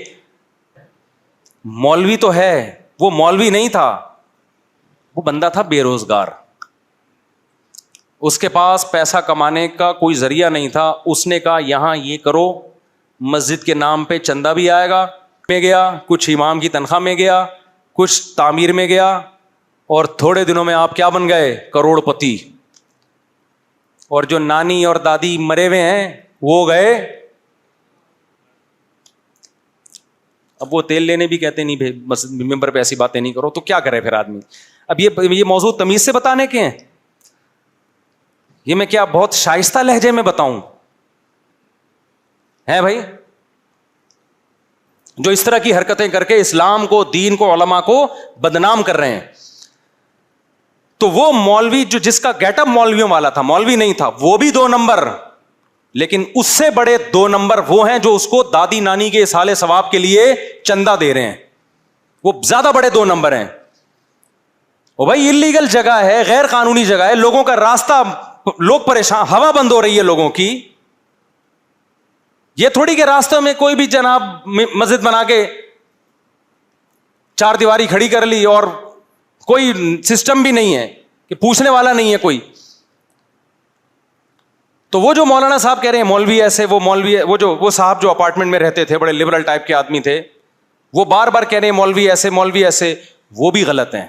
مولوی تو ہے, وہ مولوی نہیں تھا, وہ بندہ تھا بے روزگار, اس کے پاس پیسہ کمانے کا کوئی ذریعہ نہیں تھا. اس نے کہا یہاں یہ کرو, مسجد کے نام پہ چندہ بھی آئے گا, میں گیا, کچھ امام کی تنخواہ میں گیا, کچھ تعمیر میں گیا, اور تھوڑے دنوں میں آپ کیا بن گئے, کروڑ پتی. اور جو نانی اور دادی مرے ہوئے ہیں وہ گئے. اب وہ تیل لینے بھی کہتے نہیں مسجد ممبر پہ ایسی باتیں نہیں کرو, تو کیا کرے پھر آدمی. اب یہ موضوع تمیز سے بتانے کے ہیں, یہ میں کیا بہت شائستہ لہجے میں بتاؤں ہے بھائی. جو اس طرح کی حرکتیں کر کے اسلام کو, دین کو, علماء کو بدنام کر رہے ہیں. تو وہ مولوی جو جس کا گیٹ اپ مولویوں والا تھا, مولوی نہیں تھا, وہ بھی 2 نمبر, لیکن اس سے بڑے 2 نمبر وہ ہیں جو اس کو دادی نانی کے اصحال ثواب کے لیے چندہ دے رہے ہیں, وہ زیادہ بڑے 2 نمبر ہیں. وہ بھائی اللیگل جگہ ہے, غیر قانونی جگہ ہے, لوگوں کا راستہ, لوگ پریشان, ہوا بند ہو رہی ہے لوگوں کی. یہ تھوڑی کہ راستوں میں کوئی بھی جناب مسجد بنا کے 4 دیواری کھڑی کر لی اور کوئی سسٹم بھی نہیں ہے کہ پوچھنے والا نہیں ہے کوئی. تو وہ جو مولانا صاحب کہہ رہے ہیں مولوی ایسے, وہ مولوی, وہ صاحب جو اپارٹمنٹ میں رہتے تھے, بڑے لبرل ٹائپ کے آدمی تھے, وہ بار بار کہہ رہے ہیں مولوی ایسے, مولوی ایسے, وہ بھی غلط ہیں.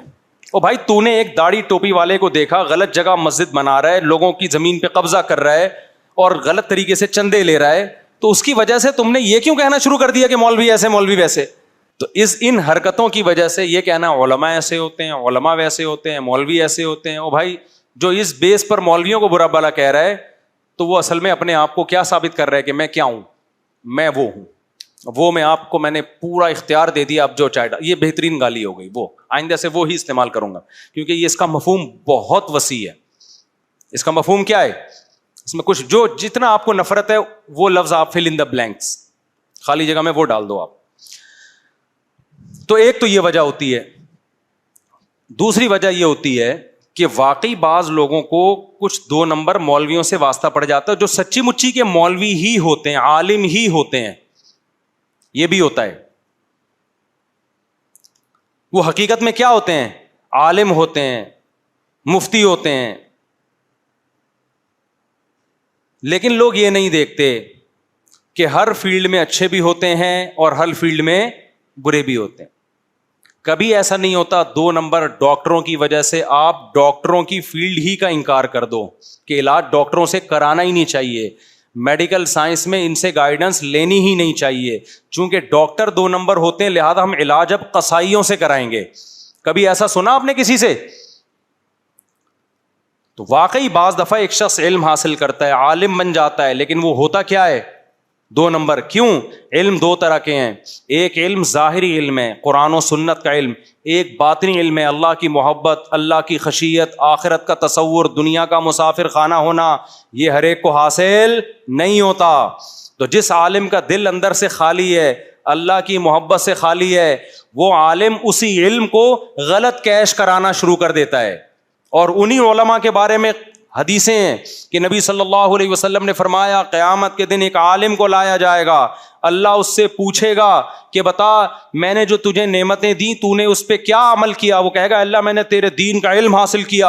او بھائی تو نے ایک داڑھی ٹوپی والے کو دیکھا غلط جگہ مسجد بنا رہا ہے, لوگوں کی زمین پہ قبضہ کر رہا ہے اور غلط طریقے سے چندے لے رہا ہے, تو اس کی وجہ سے تم نے یہ کیوں کہنا شروع کر دیا کہ مولوی ایسے, مولوی ویسے. تو ان حرکتوں کی وجہ سے یہ کہنا علماء ایسے ہوتے ہیں, علماء ویسے ہوتے ہیں, مولوی ایسے ہوتے ہیں. او بھائی جو اس بیس پر مولویوں کو برا بلا کہہ رہا ہے تو وہ اصل میں اپنے آپ کو کیا ثابت کر رہا ہے کہ میں کیا ہوں, میں وہ ہوں, وہ میں نے پورا اختیار دے دیا. اب جو چاہے, یہ بہترین گالی ہو گئی, وہ آئندہ سے وہ ہی استعمال کروں گا, کیونکہ یہ اس کا مفہوم بہت وسیع ہے. اس کا مفہوم کیا ہے, اس میں کچھ جو جتنا آپ کو نفرت ہے وہ لفظ آپ فل ان دا بلینکس, خالی جگہ میں وہ ڈال دو آپ. تو ایک تو یہ وجہ ہوتی ہے. دوسری وجہ یہ ہوتی ہے کہ واقعی بعض لوگوں کو کچھ 2 نمبر مولویوں سے واسطہ پڑ جاتا ہے, جو سچی مچی کے مولوی ہی ہوتے ہیں, عالم ہی ہوتے ہیں. یہ بھی ہوتا ہے. وہ حقیقت میں کیا ہوتے ہیں, عالم ہوتے ہیں, مفتی ہوتے ہیں, لیکن لوگ یہ نہیں دیکھتے کہ ہر فیلڈ میں اچھے بھی ہوتے ہیں اور ہر فیلڈ میں برے بھی ہوتے ہیں. کبھی ایسا نہیں ہوتا 2 نمبر ڈاکٹروں کی وجہ سے آپ ڈاکٹروں کی فیلڈ ہی کا انکار کر دو کہ علاج ڈاکٹروں سے کرانا ہی نہیں چاہیے, میڈیکل سائنس میں ان سے گائیڈنس لینی ہی نہیں چاہیے, چونکہ ڈاکٹر 2 نمبر ہوتے ہیں لہذا ہم علاج اب قصائیوں سے کرائیں گے. کبھی ایسا سنا آپ نے کسی سے؟ تو واقعی بعض دفعہ ایک شخص علم حاصل کرتا ہے, عالم بن جاتا ہے, لیکن وہ ہوتا کیا ہے, 2 نمبر. کیوں؟ علم 2 طرح کے ہیں, ایک علم ظاہری علم ہے, قرآن و سنت کا علم, ایک باطنی علم ہے, اللہ کی محبت, اللہ کی خشیت, آخرت کا تصور, دنیا کا مسافر خانہ ہونا. یہ ہر ایک کو حاصل نہیں ہوتا. تو جس عالم کا دل اندر سے خالی ہے, اللہ کی محبت سے خالی ہے, وہ عالم اسی علم کو غلط کیش کرانا شروع کر دیتا ہے, اور انہی علماء کے بارے میں حدیثیں ہیں کہ نبی صلی اللہ علیہ وسلم نے فرمایا قیامت کے دن ایک عالم کو لایا جائے گا, اللہ اس سے پوچھے گا کہ بتا میں نے جو تجھے نعمتیں دی تو نے اس پہ کیا عمل کیا؟ وہ کہے گا اللہ میں نے تیرے دین کا علم حاصل کیا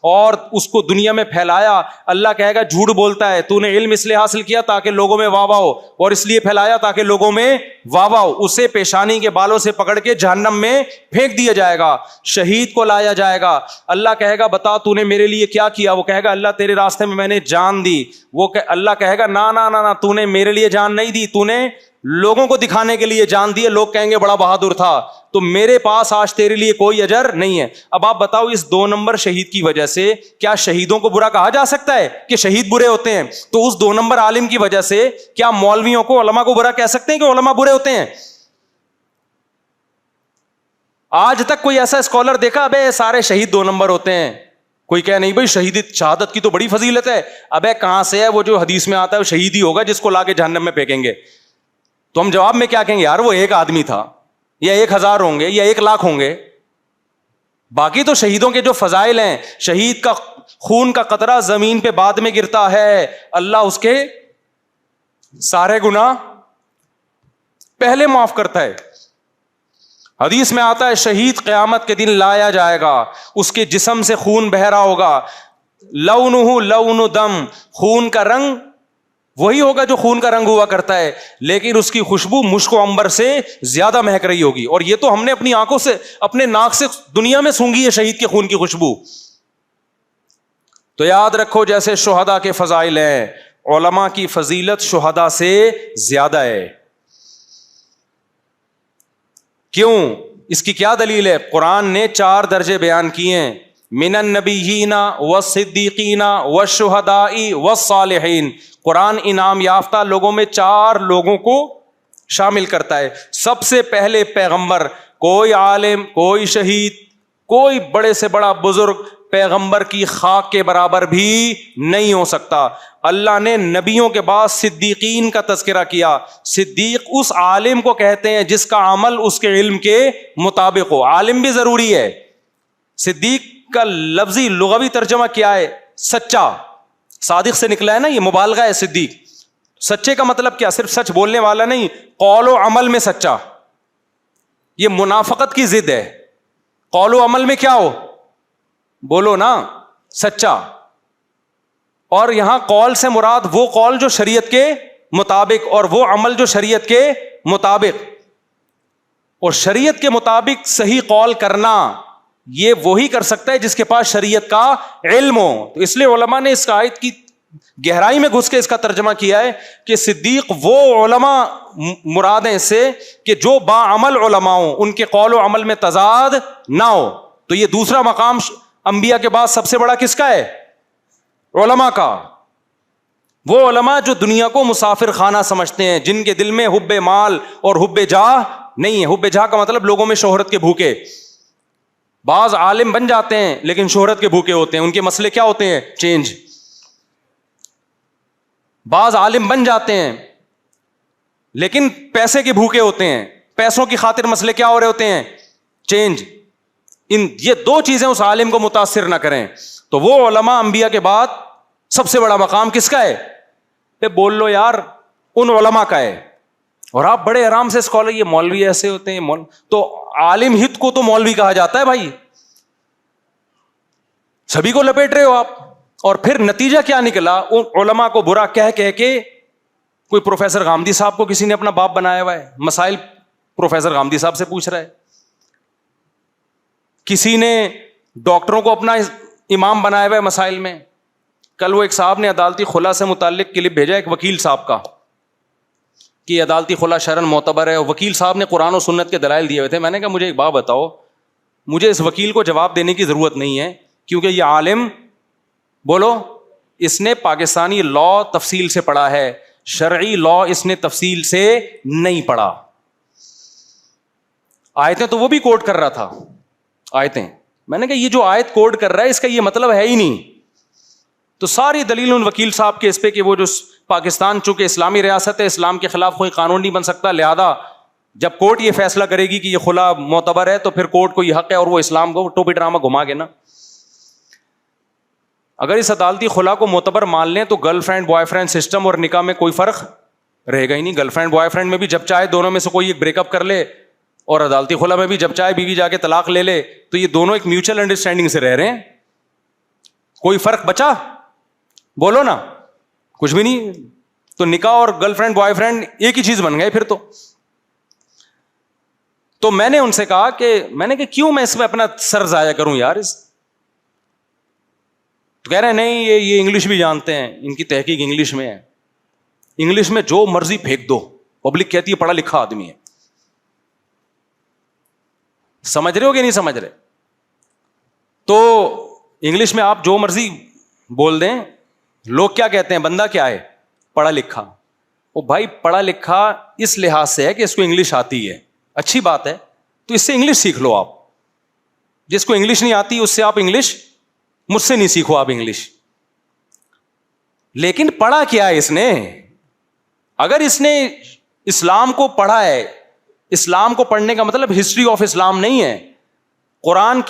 اور اس کو دنیا میں پھیلایا. اللہ کہے گا جھوٹ بولتا ہے, تو نے علم اس لیے حاصل کیا تاکہ لوگوں میں واہ واہ ہو, اور اس لیے پھیلایا تاکہ لوگوں میں واہ واہ ہو. اسے پیشانی کے بالوں سے پکڑ کے جہنم میں پھینک دیا جائے گا. شہید کو لایا جائے گا, اللہ کہے گا بتا تو نے میرے لیے کیا کیا؟ وہ کہے گا اللہ تیرے راستے میں نے جان دی. وہ اللہ کہے گا نا نا نا نا, تو نے میرے لیے جان نہیں دی, تو نے لوگوں کو دکھانے کے لیے جان دی. لوگ کہیں گے بڑا بہادر تھا, تو میرے پاس آج تیرے لیے کوئی اجر نہیں ہے. اب آپ بتاؤ اس 2 نمبر شہید کی وجہ سے کیا شہیدوں کو برا کہا جا سکتا ہے کہ شہید برے ہوتے ہیں؟ تو اس 2 نمبر عالم کی وجہ سے کیا مولویوں کو, علماء کو برا کہہ سکتے ہیں کہ علماء برے ہوتے ہیں؟ آج تک کوئی ایسا اسکالر دیکھا ابے سارے شہید 2 نمبر ہوتے ہیں؟ کوئی کہے نہیں بھائی شہادت کی تو بڑی فضیلت ہے. ابے کہاں سے ہے وہ جو حدیث میں آتا ہے وہ شہید ہی ہوگا جس کو لا کے جہنم میں پھینکیں گے. تو ہم جواب میں کیا کہیں گے؟ یار وہ ایک آدمی تھا, یا 1000 ہوں گے, یا 1,00,000 ہوں گے. باقی تو شہیدوں کے جو فضائل ہیں, شہید کا خون کا قطرہ زمین پہ بعد میں گرتا ہے, اللہ اس کے سارے گناہ پہلے معاف کرتا ہے. حدیث میں آتا ہے شہید قیامت کے دن لایا جائے گا, اس کے جسم سے خون بہ رہا ہوگا, لونہ لون دم, خون کا رنگ وہی ہوگا جو خون کا رنگ ہوا کرتا ہے, لیکن اس کی خوشبو مشک و عنبر سے زیادہ مہک رہی ہوگی. اور یہ تو ہم نے اپنی آنکھوں سے, اپنے ناک سے دنیا میں سونگھی ہے شہید کے خون کی خوشبو. تو یاد رکھو جیسے شہداء کے فضائل ہیں, علماء کی فضیلت شہداء سے زیادہ ہے. کیوں؟ اس کی کیا دلیل ہے؟ قرآن نے 4 درجے بیان کیے ہیں, من النبیین والصدیقین والشہداء والصالحین. قرآن انعام یافتہ لوگوں میں 4 لوگوں کو شامل کرتا ہے. سب سے پہلے پیغمبر, کوئی عالم, کوئی شہید, کوئی بڑے سے بڑا بزرگ پیغمبر کی خاک کے برابر بھی نہیں ہو سکتا. اللہ نے نبیوں کے بعد صدیقین کا تذکرہ کیا. صدیق اس عالم کو کہتے ہیں جس کا عمل اس کے علم کے مطابق ہو. عالم بھی ضروری ہے. صدیق کا لفظی لغوی ترجمہ کیا ہے؟ سچا. صادق سے نکلا ہے نا, یہ مبالغہ ہے. صدیق سچے کا مطلب کیا؟ صرف سچ بولنے والا نہیں, قول و عمل میں سچا. یہ منافقت کی ضد ہے. قول و عمل میں کیا ہو؟ بولو نا سچا. اور یہاں قول سے مراد وہ قول جو شریعت کے مطابق, اور وہ عمل جو شریعت کے مطابق. اور شریعت کے مطابق صحیح قول کرنا یہ وہی کر سکتا ہے جس کے پاس شریعت کا علم ہو. تو اس لیے علماء نے اس آیت کی گہرائی میں گھس کے اس کا ترجمہ کیا ہے کہ صدیق وہ علماء مراد ہیں اس سے کہ جو باعمل علماء ہوں, ان کے قول و عمل میں تضاد نہ ہو. تو یہ دوسرا مقام انبیاء کے بعد سب سے بڑا کس کا ہے؟ علماء کا. وہ علماء جو دنیا کو مسافر خانہ سمجھتے ہیں, جن کے دل میں حب مال اور حب جاہ نہیں ہے. حب جاہ کا مطلب لوگوں میں شہرت کے بھوکے. بعض عالم بن جاتے ہیں لیکن شہرت کے بھوکے ہوتے ہیں, ان کے مسئلے کیا ہوتے ہیں؟ چینج. بعض عالم بن جاتے ہیں لیکن پیسے کے بھوکے ہوتے ہیں, پیسوں کی خاطر مسئلے کیا ہو رہے ہوتے ہیں؟ چینج. یہ 2 چیزیں اس عالم کو متاثر نہ کریں. تو وہ علماء انبیاء کے بعد سب سے بڑا مقام کس کا ہے؟ بول لو یار, ان علماء کا ہے. اور آپ بڑے آرام سے اسکالر, یہ مولوی ایسے ہوتے ہیں. تو عالم ہت کو تو مولوی کہا جاتا ہے بھائی, سبھی کو لپیٹ رہے ہو آپ. اور پھر نتیجہ کیا نکلا؟ ان علماء کو برا کہہ کے کوئی پروفیسر غامدی صاحب کو کسی نے اپنا باپ بنایا ہوا ہے, مسائل پروفیسر غامدی صاحب سے پوچھ رہا ہے. کسی نے ڈاکٹروں کو اپنا امام بنایا ہوا ہے مسائل میں. کل وہ ایک صاحب نے عدالتی خلا سے متعلق کلپ بھیجا ایک وکیل صاحب کا کہ عدالتی خلا شرعاً معتبر ہے. وکیل صاحب نے قرآن و سنت کے دلائل دیے ہوئے تھے. میں نے کہا مجھے ایک بات بتاؤ, مجھے اس وکیل کو جواب دینے کی ضرورت نہیں ہے کیونکہ یہ عالم, بولو, اس نے پاکستانی لا تفصیل سے پڑھا ہے, شرعی لا اس نے تفصیل سے نہیں پڑھا. آیتیں تو وہ بھی کوٹ کر رہا تھا, آیتیں. میں نے کہا یہ جو آیت کوٹ کر رہا ہے اس کا یہ مطلب ہے ہی نہیں. تو ساری دلیل ان وکیل صاحب کے اس پہ کہ وہ جو پاکستان چونکہ اسلامی ریاست ہے, اسلام کے خلاف کوئی قانون نہیں بن سکتا, لہذا جب کورٹ یہ فیصلہ کرے گی کہ یہ خلا معتبر ہے تو پھر کورٹ کو یہ حق ہے اور وہ اسلام کو ٹوپی ڈرامہ گھما گے نا. اگر اس عدالتی خلا کو معتبر مان لیں تو girl friend boy friend system اور نکاح میں کوئی فرق رہے گا ہی نہیں. گرل فرینڈ بوائے فرینڈ میں بھی جب چاہے دونوں میں سے کوئی ایک بریک اپ کر لے, اور عدالتی خلا میں بھی جب چاہے بیوی جا کے طلاق لے لے, تو یہ دونوں ایک میوچل انڈرسٹینڈنگ سے رہ رہے ہیں. کوئی فرق بچا؟ بولو نا, کچھ بھی نہیں. تو نکاح اور گرل فرینڈ بوائے فرینڈ ایک ہی چیز بن گئے پھر تو میں نے ان سے کہا کہ کیوں میں اس میں اپنا سر ضائع کروں یار. تو کہہ رہے ہیں نہیں یہ انگلش بھی جانتے ہیں, ان کی تحقیق انگلش میں ہے, انگلش میں جو مرضی پھینک دو, پبلک کہتی ہے پڑھا لکھا آدمی ہے. سمجھ رہے ہو کہ نہیں سمجھ رہے؟ تو انگلش میں آپ جو مرضی بول دیں, لوگ کیا کہتے ہیں, بندہ کیا ہے, پڑھا لکھا. وہ بھائی پڑھا لکھا اس لحاظ سے ہے کہ اس کو انگلش آتی ہے, اچھی بات ہے, تو اس سے انگلش سیکھ لو. آپ جس کو انگلش نہیں آتی اس سے آپ انگلش, مجھ سے نہیں سیکھو آپ انگلش. لیکن پڑھا کیا ہے اس نے؟ اگر اس نے اسلام کو پڑھا ہے, اسلام کو پڑھنے کا مطلب ہسٹری آف اسلام نہیں ہے. قرآن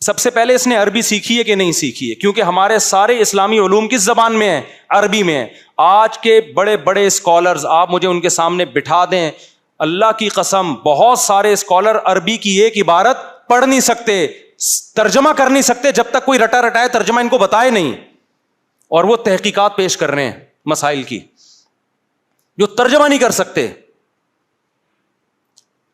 سب سے پہلے اس نے عربی سیکھی ہے کہ نہیں سیکھی ہے؟ کیونکہ ہمارے سارے اسلامی علوم کس زبان میں ہیں؟ عربی میں ہیں. آج کے بڑے بڑے اسکالرز آپ مجھے ان کے سامنے بٹھا دیں, اللہ کی قسم بہت سارے اسکالر عربی کی ایک عبارت پڑھ نہیں سکتے, ترجمہ کر نہیں سکتے جب تک کوئی رٹا رٹائے ترجمہ ان کو بتائے نہیں. اور وہ تحقیقات پیش کر رہے ہیں مسائل کی, جو ترجمہ نہیں کر سکتے.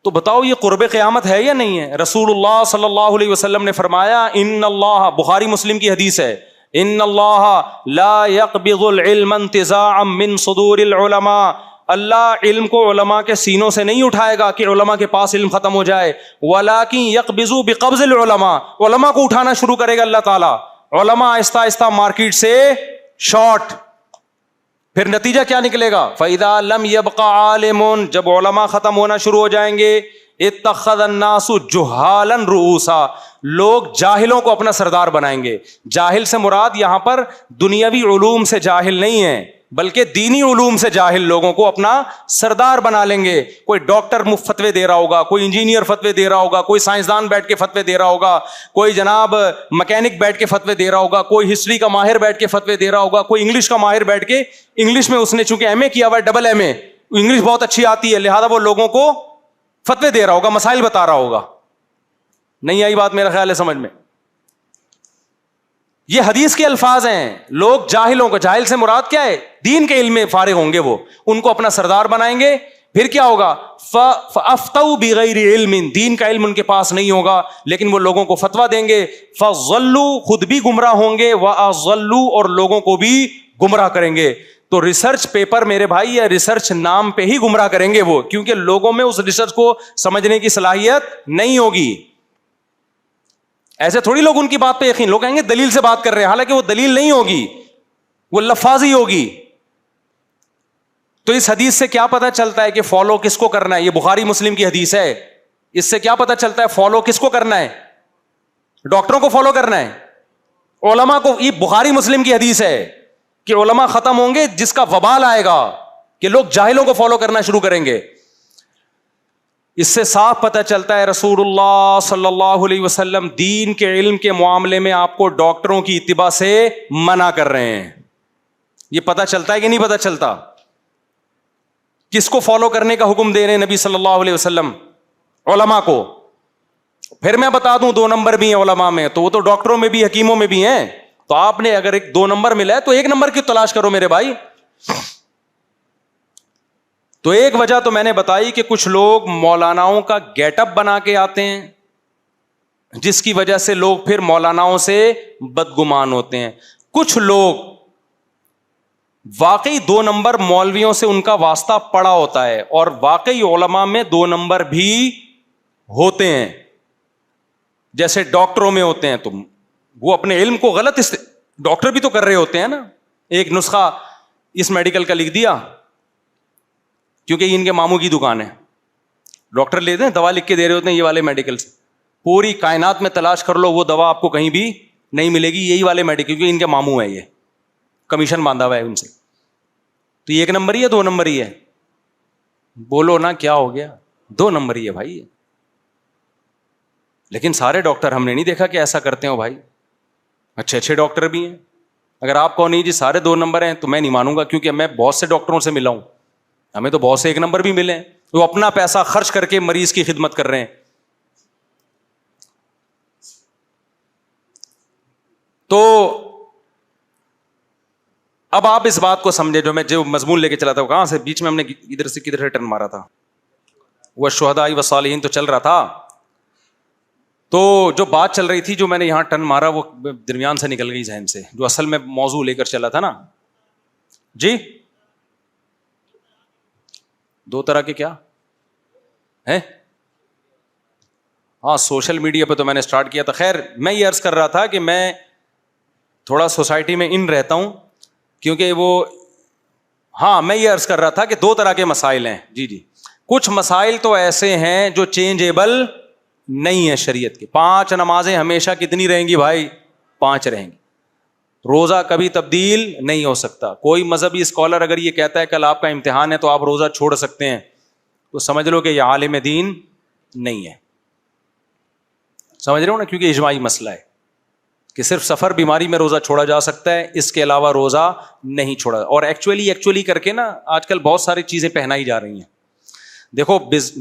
تو بتاؤ یہ قرب قیامت ہے یا نہیں ہے؟ رسول اللہ صلی اللہ علیہ وسلم نے فرمایا, ان اللہ, بخاری مسلم کی حدیث ہے, ان اللہ لا يقبض العلم انتزاعا من صدور العلماء, اللہ علم کو علماء کے سینوں سے نہیں اٹھائے گا کہ علماء کے پاس علم ختم ہو جائے, ولکن يقبض بقبض العلماء, علماء کو اٹھانا شروع کرے گا اللہ تعالیٰ. علماء آہستہ آہستہ مارکیٹ سے شارٹ. پھر نتیجہ کیا نکلے گا؟ فَإِذَا لَمْ يَبْقَ عَالِمٌ, جب علماء ختم ہونا شروع ہو جائیں گے, اتخذ الناس جہالا رؤوسا, لوگ جاہلوں کو اپنا سردار بنائیں گے. جاہل سے مراد یہاں پر دنیاوی علوم سے جاہل نہیں ہے, بلکہ دینی علوم سے جاہل لوگوں کو اپنا سردار بنا لیں گے. کوئی ڈاکٹر فتوے دے رہا ہوگا, کوئی انجینئر فتوے دے رہا ہوگا, کوئی سائنسدان بیٹھ کے فتوے دے رہا ہوگا, کوئی جناب مکینک بیٹھ کے فتوے دے رہا ہوگا, کوئی ہسٹری کا ماہر بیٹھ کے فتوے دے رہا ہوگا, کوئی انگلش کا ماہر بیٹھ کے, انگلش میں اس نے چونکہ ایم اے کیا ہوا ہے, ڈبل ایم اے, انگلش بہت اچھی آتی ہے, لہذا وہ لوگوں کو فتوے دے رہا ہوگا, مسائل بتا رہا ہوگا. نہیں آئی بات میرا خیال ہے سمجھ میں؟ یہ حدیث کے الفاظ ہیں. لوگ جاہلوں کو, جاہل سے مراد کیا ہے؟ دین کے علم میں فارغ ہوں گے, وہ ان کو اپنا سردار بنائیں گے. پھر کیا ہوگا؟ فَأَفْتَوْا بِغَيْرِ عِلْمٍ, دین کا علم ان کے پاس نہیں ہوگا لیکن وہ لوگوں کو فتویٰ دیں گے. فَضَلُّوا, خود بھی گمراہ ہوں گے, وَأَضَلُّوا, اور لوگوں کو بھی گمراہ کریں گے. تو ریسرچ پیپر میرے بھائی یا ریسرچ نام پہ ہی گمراہ کریں گے وہ, کیونکہ لوگوں میں اس ریسرچ کو سمجھنے کی صلاحیت نہیں ہوگی. ایسے تھوڑی لوگ ان کی بات پہ یقین, لوگ کہیں گے دلیل سے بات کر رہے ہیں, حالانکہ وہ دلیل نہیں ہوگی, وہ لفاظی ہوگی. تو اس حدیث سے کیا پتا چلتا ہے کہ فالو کس کو کرنا ہے؟ یہ بخاری مسلم کی حدیث ہے. اس سے کیا پتا چلتا ہے فالو کس کو کرنا ہے؟ ڈاکٹروں کو فالو کرنا ہے, علماء کو. یہ بخاری مسلم کی حدیث ہے کہ علماء ختم ہوں گے جس کا وبال آئے گا کہ لوگ جاہلوں کو فالو کرنا شروع کریں گے. اس سے صاف پتہ چلتا ہے رسول اللہ صلی اللہ علیہ وسلم دین کے علم کے معاملے میں آپ کو ڈاکٹروں کی اتباع سے منع کر رہے ہیں. یہ پتہ چلتا ہے کہ نہیں پتہ چلتا؟ کس کو فالو کرنے کا حکم دے رہے ہیں نبی صلی اللہ علیہ وسلم؟ علماء کو. پھر میں بتا دوں 2 نمبر بھی ہیں علماء میں, تو وہ تو ڈاکٹروں میں بھی حکیموں میں بھی ہیں. تو آپ نے اگر 2 نمبر ملا ہے تو 1 نمبر کی تلاش کرو میرے بھائی. تو ایک وجہ تو میں نے بتائی کہ کچھ لوگ مولاناؤں کا گیٹ اپ بنا کے آتے ہیں, جس کی وجہ سے لوگ پھر مولاناؤں سے بدگمان ہوتے ہیں. کچھ لوگ واقعی 2 نمبر مولویوں سے ان کا واسطہ پڑا ہوتا ہے, اور واقعی علماء میں 2 نمبر بھی ہوتے ہیں, جیسے ڈاکٹروں میں ہوتے ہیں. تم وہ اپنے علم کو غلط ڈاکٹر بھی تو کر رہے ہوتے ہیں نا. ایک نسخہ اس میڈیکل کا لکھ دیا کیونکہ یہ ان کے ماموں کی دکان ہے, ڈاکٹر لیتے ہیں دوا لکھ کے دے رہے ہوتے ہیں یہ والے میڈیکل سے. پوری کائنات میں تلاش کر لو وہ دوا آپ کو کہیں بھی نہیں ملے گی, یہی والے میڈیکل, کیونکہ ان کے ماموں ہیں, یہ کمیشن باندھا ہوا ہے ان سے. تو یہ 1 نمبر ہی ہے 2 نمبر ہی ہے؟ بولو نا کیا ہو گیا؟ 2 نمبر ہی ہے بھائی. لیکن سارے ڈاکٹر ہم نے نہیں دیکھا کہ ایسا کرتے ہو بھائی, اچھے اچھے ڈاکٹر بھی ہیں. اگر آپ کہو نہیں جی سارے 2 نمبر ہیں تو میں نہیں مانوں گا, کیونکہ میں بہت سے ڈاکٹروں سے ملا ہوں, ہمیں تو بہت سے 1 نمبر بھی ملے ہیں, وہ اپنا پیسہ خرچ کر کے مریض کی خدمت کر رہے ہیں. تو اب آپ اس بات کو سمجھے, جو مضمون لے کے چلا تھا, وہ کہاں سے بیچ میں ہم نے ادھر سے کدھر سے ٹرن مارا تھا, وہ شہداء والصالحین تو چل رہا تھا. تو جو بات چل رہی تھی, جو میں نے یہاں ٹرن مارا, وہ درمیان سے نکل گئی ذہن سے, جو اصل میں موضوع لے کر چلا تھا نا. جی 2 طرح کے کیا ہیں؟ ہاں سوشل میڈیا پہ تو میں نے اسٹارٹ کیا تھا. خیر میں یہ عرض کر رہا تھا کہ میں تھوڑا سوسائٹی میں ان رہتا ہوں, کیونکہ وہ ہاں میں یہ عرض کر رہا تھا کہ 2 طرح کے مسائل ہیں. جی کچھ مسائل تو ایسے ہیں جو چینجیبل نہیں ہے شریعت کے. 5 نمازیں ہمیشہ کتنی رہیں گی بھائی؟ 5 رہیں گی. روزہ کبھی تبدیل نہیں ہو سکتا. کوئی مذہبی اسکالر اگر یہ کہتا ہے کل آپ کا امتحان ہے تو آپ روزہ چھوڑ سکتے ہیں, تو سمجھ لو کہ یہ عالم دین نہیں ہے. سمجھ رہے ہو نا, کیونکہ اجماعی مسئلہ ہے کہ صرف سفر بیماری میں روزہ چھوڑا جا سکتا ہے, اس کے علاوہ روزہ نہیں چھوڑا. اور ایکچولی کر کے نا آج کل بہت ساری چیزیں پہنائی جا رہی ہیں. دیکھو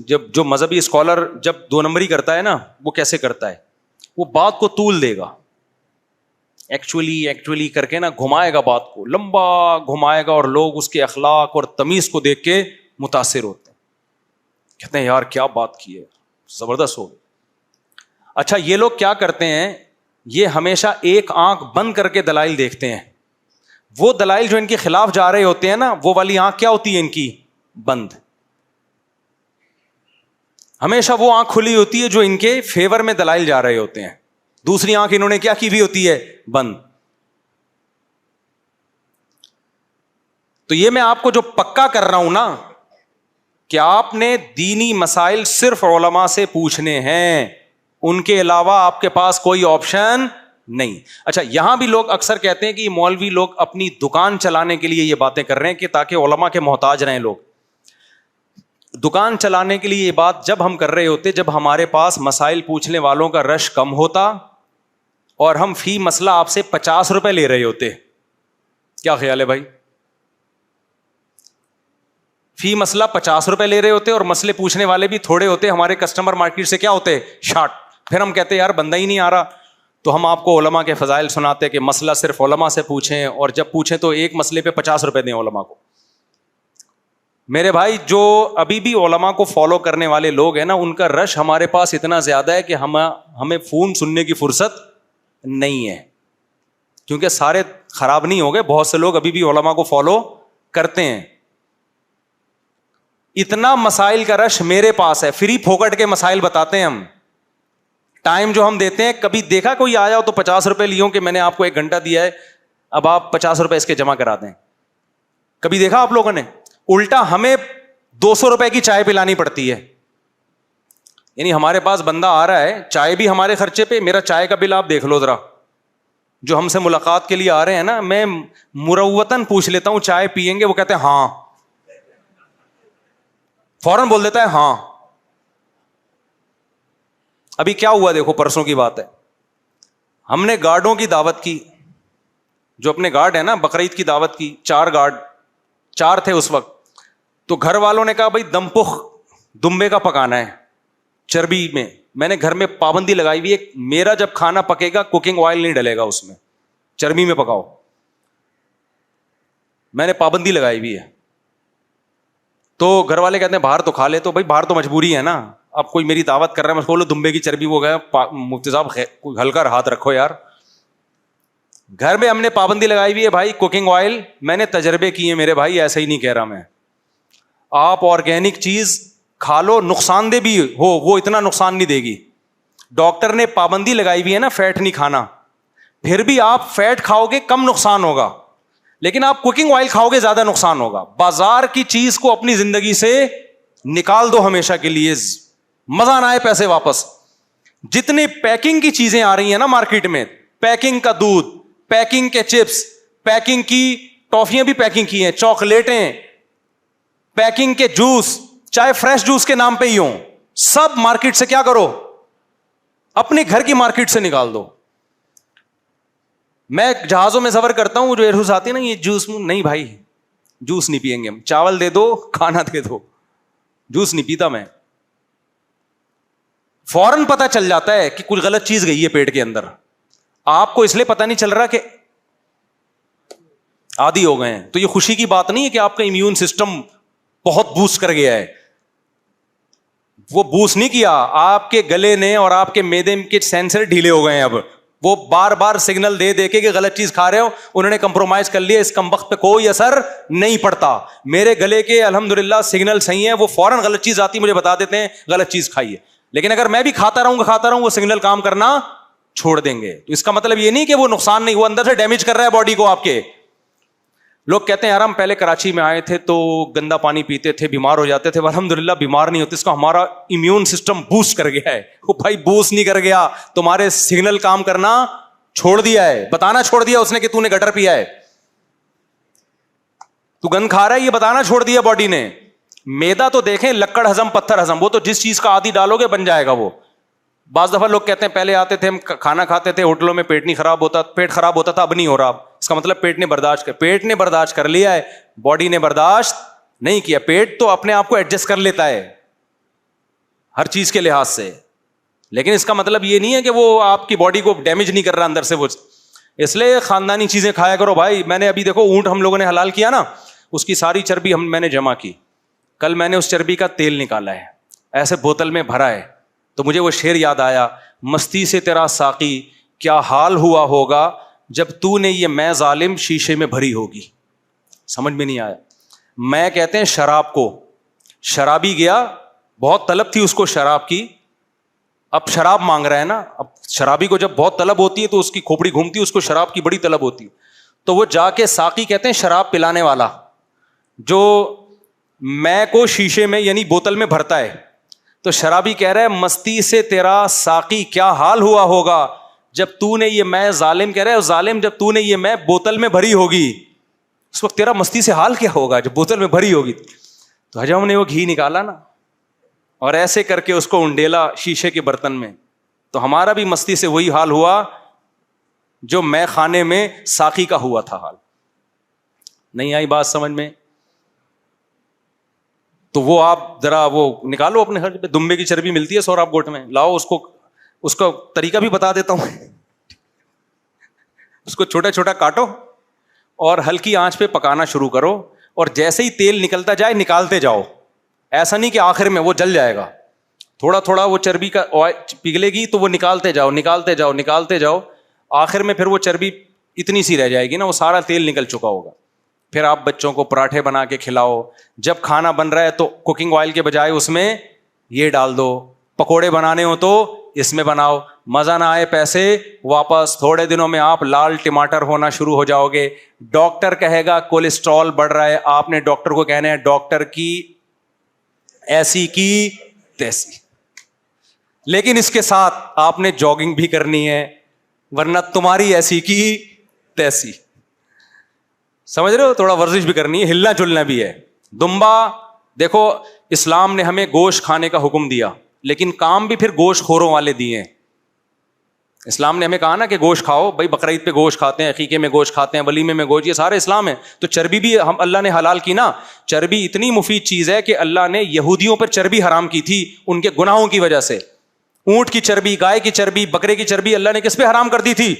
جب جو مذہبی اسکالر جب 2 نمبری کرتا ہے نا, وہ کیسے کرتا ہے, وہ بات کو طول دے گا, ایکچولی کر کے نا گھمائے گا, بات کو لمبا گھمائے گا, اور لوگ اس کے اخلاق اور تمیز کو دیکھ کے متاثر ہوتے ہیں, کہتے ہیں یار کیا بات کی ہے, زبردست ہو گئی. اچھا یہ لوگ کیا کرتے ہیں, یہ ہمیشہ ایک آنکھ بند کر کے دلائل دیکھتے ہیں. وہ دلائل جو ان کے خلاف جا رہے ہوتے ہیں نا, وہ والی آنکھ کیا ہوتی ہے ان کی؟ بند. ہمیشہ وہ آنکھ کھلی ہوتی ہے جو ان کے فیور میں دلائل جا رہے ہوتے ہیں, دوسری آنکھ انہوں نے کیا کی بھی ہوتی ہے؟ بند. تو یہ میں آپ کو جو پکا کر رہا ہوں نا کہ آپ نے دینی مسائل صرف علماء سے پوچھنے ہیں, ان کے علاوہ آپ کے پاس کوئی آپشن نہیں. اچھا یہاں بھی لوگ اکثر کہتے ہیں کہ یہ مولوی لوگ اپنی دکان چلانے کے لیے یہ باتیں کر رہے ہیں کہ تاکہ علماء کے محتاج رہیں لوگ. دکان چلانے کے لیے یہ بات جب ہم کر رہے ہوتے جب ہمارے پاس مسائل پوچھنے والوں کا رش کم ہوتا اور ہم فی مسئلہ آپ سے 50 روپے لے رہے ہوتے. کیا خیال ہے بھائی؟ فی مسئلہ 50 روپے لے رہے ہوتے اور مسئلے پوچھنے والے بھی تھوڑے ہوتے, ہمارے کسٹمر مارکیٹ سے کیا ہوتے؟ شارٹ. پھر ہم کہتے یار بندہ ہی نہیں آ رہا, تو ہم آپ کو علماء کے فضائل سناتے کہ مسئلہ صرف علماء سے پوچھیں, اور جب پوچھیں تو ایک مسئلے پہ 50 روپے دیں علماء کو. میرے بھائی جو ابھی بھی علماء کو فالو کرنے والے لوگ ہیں نا, ان کا رش ہمارے پاس اتنا زیادہ ہے کہ ہمیں فون سننے کی فرصت نہیں ہے, کیونکہ سارے خراب نہیں ہو گئے, بہت سے لوگ ابھی بھی علماء کو فالو کرتے ہیں. اتنا مسائل کا رش میرے پاس ہے, فری پھوکٹ کے مسائل بتاتے ہیں ہم. ٹائم جو ہم دیتے ہیں, کبھی دیکھا کوئی آیا ہو تو 50 روپے لیوں کہ میں نے آپ کو 1 گھنٹہ دیا ہے, اب آپ 50 روپے اس کے جمع کرا دیں, کبھی دیکھا آپ لوگوں نے؟ الٹا ہمیں 200 روپے کی چائے پلانی پڑتی ہے. یعنی ہمارے پاس بندہ آ رہا ہے, چائے بھی ہمارے خرچے پہ, میرا چائے کا بل آپ دیکھ لو ذرا. جو ہم سے ملاقات کے لیے آ رہے ہیں نا, میں مروتاً پوچھ لیتا ہوں چائے پیئیں گے؟ وہ کہتے ہیں ہاں, فوراً بول دیتا ہے ہاں. ابھی کیا ہوا دیکھو, پرسوں کی بات ہے, ہم نے گارڈوں کی دعوت کی, جو اپنے گارڈ ہے نا, بقرعید کی دعوت کی, 4 گارڈ 4 تھے اس وقت. تو گھر والوں نے کہا بھائی دمپخ دمبے کا پکانا ہے چربی میں. میں نے گھر میں پابندی لگائی ہوئی ہے, میرا جب کھانا پکے گا کوکنگ آئل نہیں ڈلے گا اس میں, چربی میں پکاؤ. میں نے پابندی لگائی ہوئی ہے. تو گھر والے کہتے ہیں باہر تو کھا لے, تو بھائی باہر تو مجبوری ہے نا, اب کوئی میری دعوت کر رہا ہے, میں بولو دمبے کی چربی ہو گیا, مفتی صاحب ہلکا ہاتھ رکھو یار. گھر میں ہم نے پابندی لگائی ہوئی ہے بھائی, کوکنگ آئل میں نے تجربے کیے میرے بھائی, ایسا ہی نہیں کہہ رہا میں. آپ آرگینک چیز کھا لو, نقصان دہ بھی ہو وہ اتنا نقصان نہیں دے گی. ڈاکٹر نے پابندی لگائی ہوئی ہے نا فیٹ نہیں کھانا, پھر بھی آپ فیٹ کھاؤ گے کم نقصان ہوگا, لیکن آپ کوکنگ آئل کھاؤ گے زیادہ نقصان ہوگا. بازار کی چیز کو اپنی زندگی سے نکال دو ہمیشہ کے لیے, مزہ نہ آئے پیسے واپس. جتنی پیکنگ کی چیزیں آ رہی ہیں نا مارکیٹ میں, پیکنگ کا دودھ, پیکنگ کے چپس, پیکنگ کی ٹافیاں بھی پیکنگ کی ہیں, چاکلیٹیں, پیکنگ کے جوس, چاہے فریش جوس کے نام پہ ہی ہوں, سب مارکیٹ سے کیا کرو, اپنے گھر کی مارکیٹ سے نکال دو. میں جہازوں میں سفر کرتا ہوں, جو ایئر ہوسٹ آتی ہے نا, یہ جوس نہیں بھائی, جوس نہیں پیئیں گے ہم, چاول دے دو, کھانا دے دو, جوس نہیں پیتا میں. فوراً پتا چل جاتا ہے کہ کچھ غلط چیز گئی ہے پیٹ کے اندر. آپ کو اس لیے پتا نہیں چل رہا کہ عادی ہو گئے ہیں. تو یہ خوشی کی بات نہیں ہے کہ آپ کا امیون سسٹم بہت بوسٹ کر گیا ہے. وہ بوسٹ نہیں کیا, آپ کے گلے نے اور آپ کے معدے کے سینسر ڈھیلے ہو گئے ہیں. اب وہ بار بار سگنل دے دے کے کہ غلط چیز کھا رہے ہو, انہوں نے کمپرومائز کر لیا, اس کم وقت پہ کوئی اثر نہیں پڑتا. میرے گلے کے الحمدللہ سگنل صحیح ہیں, وہ فوراً غلط چیز آتی مجھے بتا دیتے ہیں غلط چیز کھائیے. لیکن اگر میں بھی کھاتا رہوں وہ سگنل کام کرنا چھوڑ دیں گے. تو اس کا مطلب یہ نہیں کہ وہ نقصان نہیں, وہ اندر سے ڈیمیج کر رہا ہے باڈی کو آپ کے. لوگ کہتے ہیں یار ہم پہلے کراچی میں آئے تھے تو گندا پانی پیتے تھے, بیمار ہو جاتے تھے. الحمدللہ بیمار نہیں ہوتے, اس کا ہمارا امیون سسٹم بوسٹ کر گیا ہے. وہ بھائی بوسٹ نہیں کر گیا, تمہارے سگنل کام کرنا چھوڑ دیا ہے, بتانا چھوڑ دیا اس نے کہ تو نے گٹر پیا ہے, تو گند کھا رہا ہے, یہ بتانا چھوڑ دیا باڈی نے. میدا تو دیکھیں لکڑ ہضم پتھر ہضم, وہ تو جس چیز کا عادی ڈالو گے بن جائے گا وہ. بعض دفعہ لوگ کہتے ہیں پہلے آتے تھے ہم کھانا کھاتے تھے ہوٹلوں میں, پیٹ خراب ہوتا تھا, اب نہیں ہو رہا. اس کا مطلب پیٹ نے برداشت کر لیا ہے, باڈی نے برداشت نہیں کیا. پیٹ تو اپنے آپ کو ایڈجسٹ کر لیتا ہے ہر چیز کے لحاظ سے, لیکن اس کا مطلب یہ نہیں ہے کہ وہ آپ کی باڈی کو ڈیمیج نہیں کر رہا اندر سے. وہ اس لیے خاندانی چیزیں کھایا کرو بھائی. میں نے ابھی دیکھو اونٹ ہم لوگوں نے حلال کیا نا, اس کی ساری چربی میں نے جمع کی. کل میں نے اس چربی کا تیل نکالا ہے, ایسے بوتل میں بھرا ہے, تو مجھے وہ شعر یاد آیا, مستی سے تیرا ساقی کیا حال ہوا ہوگا جب تو نے یہ میں ظالم شیشے میں بھری ہوگی. سمجھ میں نہیں آیا. میں کہتے ہیں شراب کو, شرابی گیا, بہت طلب تھی اس کو شراب کی, اب شراب مانگ رہا ہے نا. اب شرابی کو جب بہت طلب ہوتی ہے تو اس کی کھوپڑی گھومتی ہے, اس کو شراب کی بڑی طلب ہوتی ہے. تو وہ جا کے ساقی کہتے ہیں شراب پلانے والا, جو میں کو شیشے میں یعنی بوتل میں بھرتا ہے. تو شرابی کہہ رہا ہے مستی سے تیرا ساقی کیا حال ہوا ہوگا جب تو نے یہ میں, ظالم کہہ رہا ہے ظالم جب تو نے یہ میں بوتل میں بھری ہوگی, اس وقت تیرا مستی سے حال کیا ہوگا جب بوتل میں بھری ہوگی. تو حجم نے وہ گھی نکالا نا, اور ایسے کر کے اس کو انڈیلا شیشے کے برتن میں. تو ہمارا بھی مستی سے وہی حال ہوا جو میں خانے میں ساقی کا ہوا تھا حال. نہیں آئی بات سمجھ میں؟ تو وہ آپ ذرا وہ نکالو اپنے خرچ پہ, دمبے کی چربی ملتی ہے سوراب گوٹ میں, لاؤ اس کا طریقہ بھی بتا دیتا ہوں. اس کو چھوٹا چھوٹا کاٹو اور ہلکی آنچ پہ پکانا شروع کرو, اور جیسے ہی تیل نکلتا جائے نکالتے جاؤ. ایسا نہیں کہ آخر میں وہ جل جائے گا, تھوڑا تھوڑا وہ چربی کا پگھلے گی تو وہ نکالتے جاؤ. آخر میں پھر وہ چربی اتنی سی رہ جائے گی نا, وہ سارا تیل نکل چکا ہوگا. پھر آپ بچوں کو پراٹھے بنا کے کھلاؤ. جب کھانا بن رہا ہے تو کوکنگ آئل کے بجائے اس میں یہ ڈال دو. پکوڑے بنانے ہو تو اس میں بناؤ. مزہ نہ آئے پیسے واپس. تھوڑے دنوں میں آپ لال ٹماٹر ہونا شروع ہو جاؤ گے. ڈاکٹر کہے گا کولیسٹرول بڑھ رہا ہے, آپ نے ڈاکٹر کو کہنا ہے ڈاکٹر کی ایسی کی تیسی. لیکن اس کے ساتھ آپ نے جاگنگ بھی کرنی ہے, ورنہ تمہاری ایسی کی تیسی. سمجھ رہے ہو؟ تھوڑا ورزش بھی کرنی ہے, ہلنا جلنا بھی ہے. دمبا دیکھو, اسلام نے ہمیں گوشت کھانے کا حکم دیا, لیکن کام بھی پھر گوشت خوروں والے دیے ہیں. اسلام نے ہمیں کہا نا کہ گوشت کھاؤ بھائی, بقرعید پہ گوشت کھاتے ہیں, عقیقے میں گوشت کھاتے ہیں, ولیمے میں گوشت, یہ سارے اسلام ہے. تو چربی بھی ہم اللہ نے حلال کی نا. چربی اتنی مفید چیز ہے کہ اللہ نے یہودیوں پر چربی حرام کی تھی ان کے گناہوں کی وجہ سے. اونٹ کی چربی, گائے کی چربی, بکرے کی چربی اللہ نے کس پہ حرام کر دی تھی؟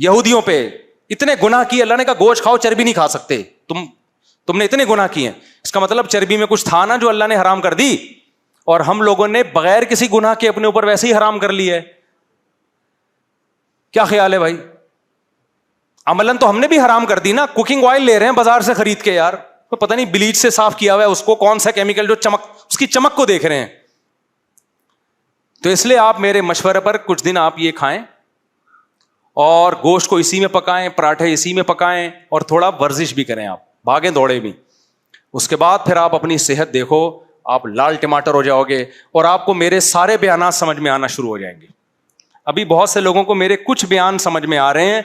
یہودیوں پہ. اتنے گناہ کیے, اللہ نے کہا گوشت کھاؤ, چربی نہیں کھا سکتے. تم نے اتنے گناہ کیے ہیں. اس کا مطلب چربی میں کچھ تھا نا جو اللہ نے حرام کر دی, اور ہم لوگوں نے بغیر کسی گناہ کے اپنے اوپر ویسے ہی حرام کر لی ہے. کیا خیال ہے بھائی؟ عملاً تو ہم نے بھی حرام کر دی نا. کوکنگ آئل لے رہے ہیں بازار سے خرید کے, یار پتہ نہیں بلیچ سے صاف کیا ہوا ہے اس کو, کون سا کیمیکل جو اس کی چمک کو دیکھ رہے ہیں. تو اس لیے آپ میرے مشورے پر کچھ دن آپ یہ کھائیں, اور گوشت کو اسی میں پکائیں, پراٹھے اسی میں پکائیں, اور تھوڑا ورزش بھی کریں, آپ بھاگیں دوڑیں بھی. اس کے بعد پھر آپ اپنی صحت دیکھو, آپ لال ٹماٹر ہو جاؤ گے, اور آپ کو میرے سارے بیانات سمجھ میں آنا شروع ہو جائیں گے. ابھی بہت سے لوگوں کو میرے کچھ بیان سمجھ میں آ رہے ہیں,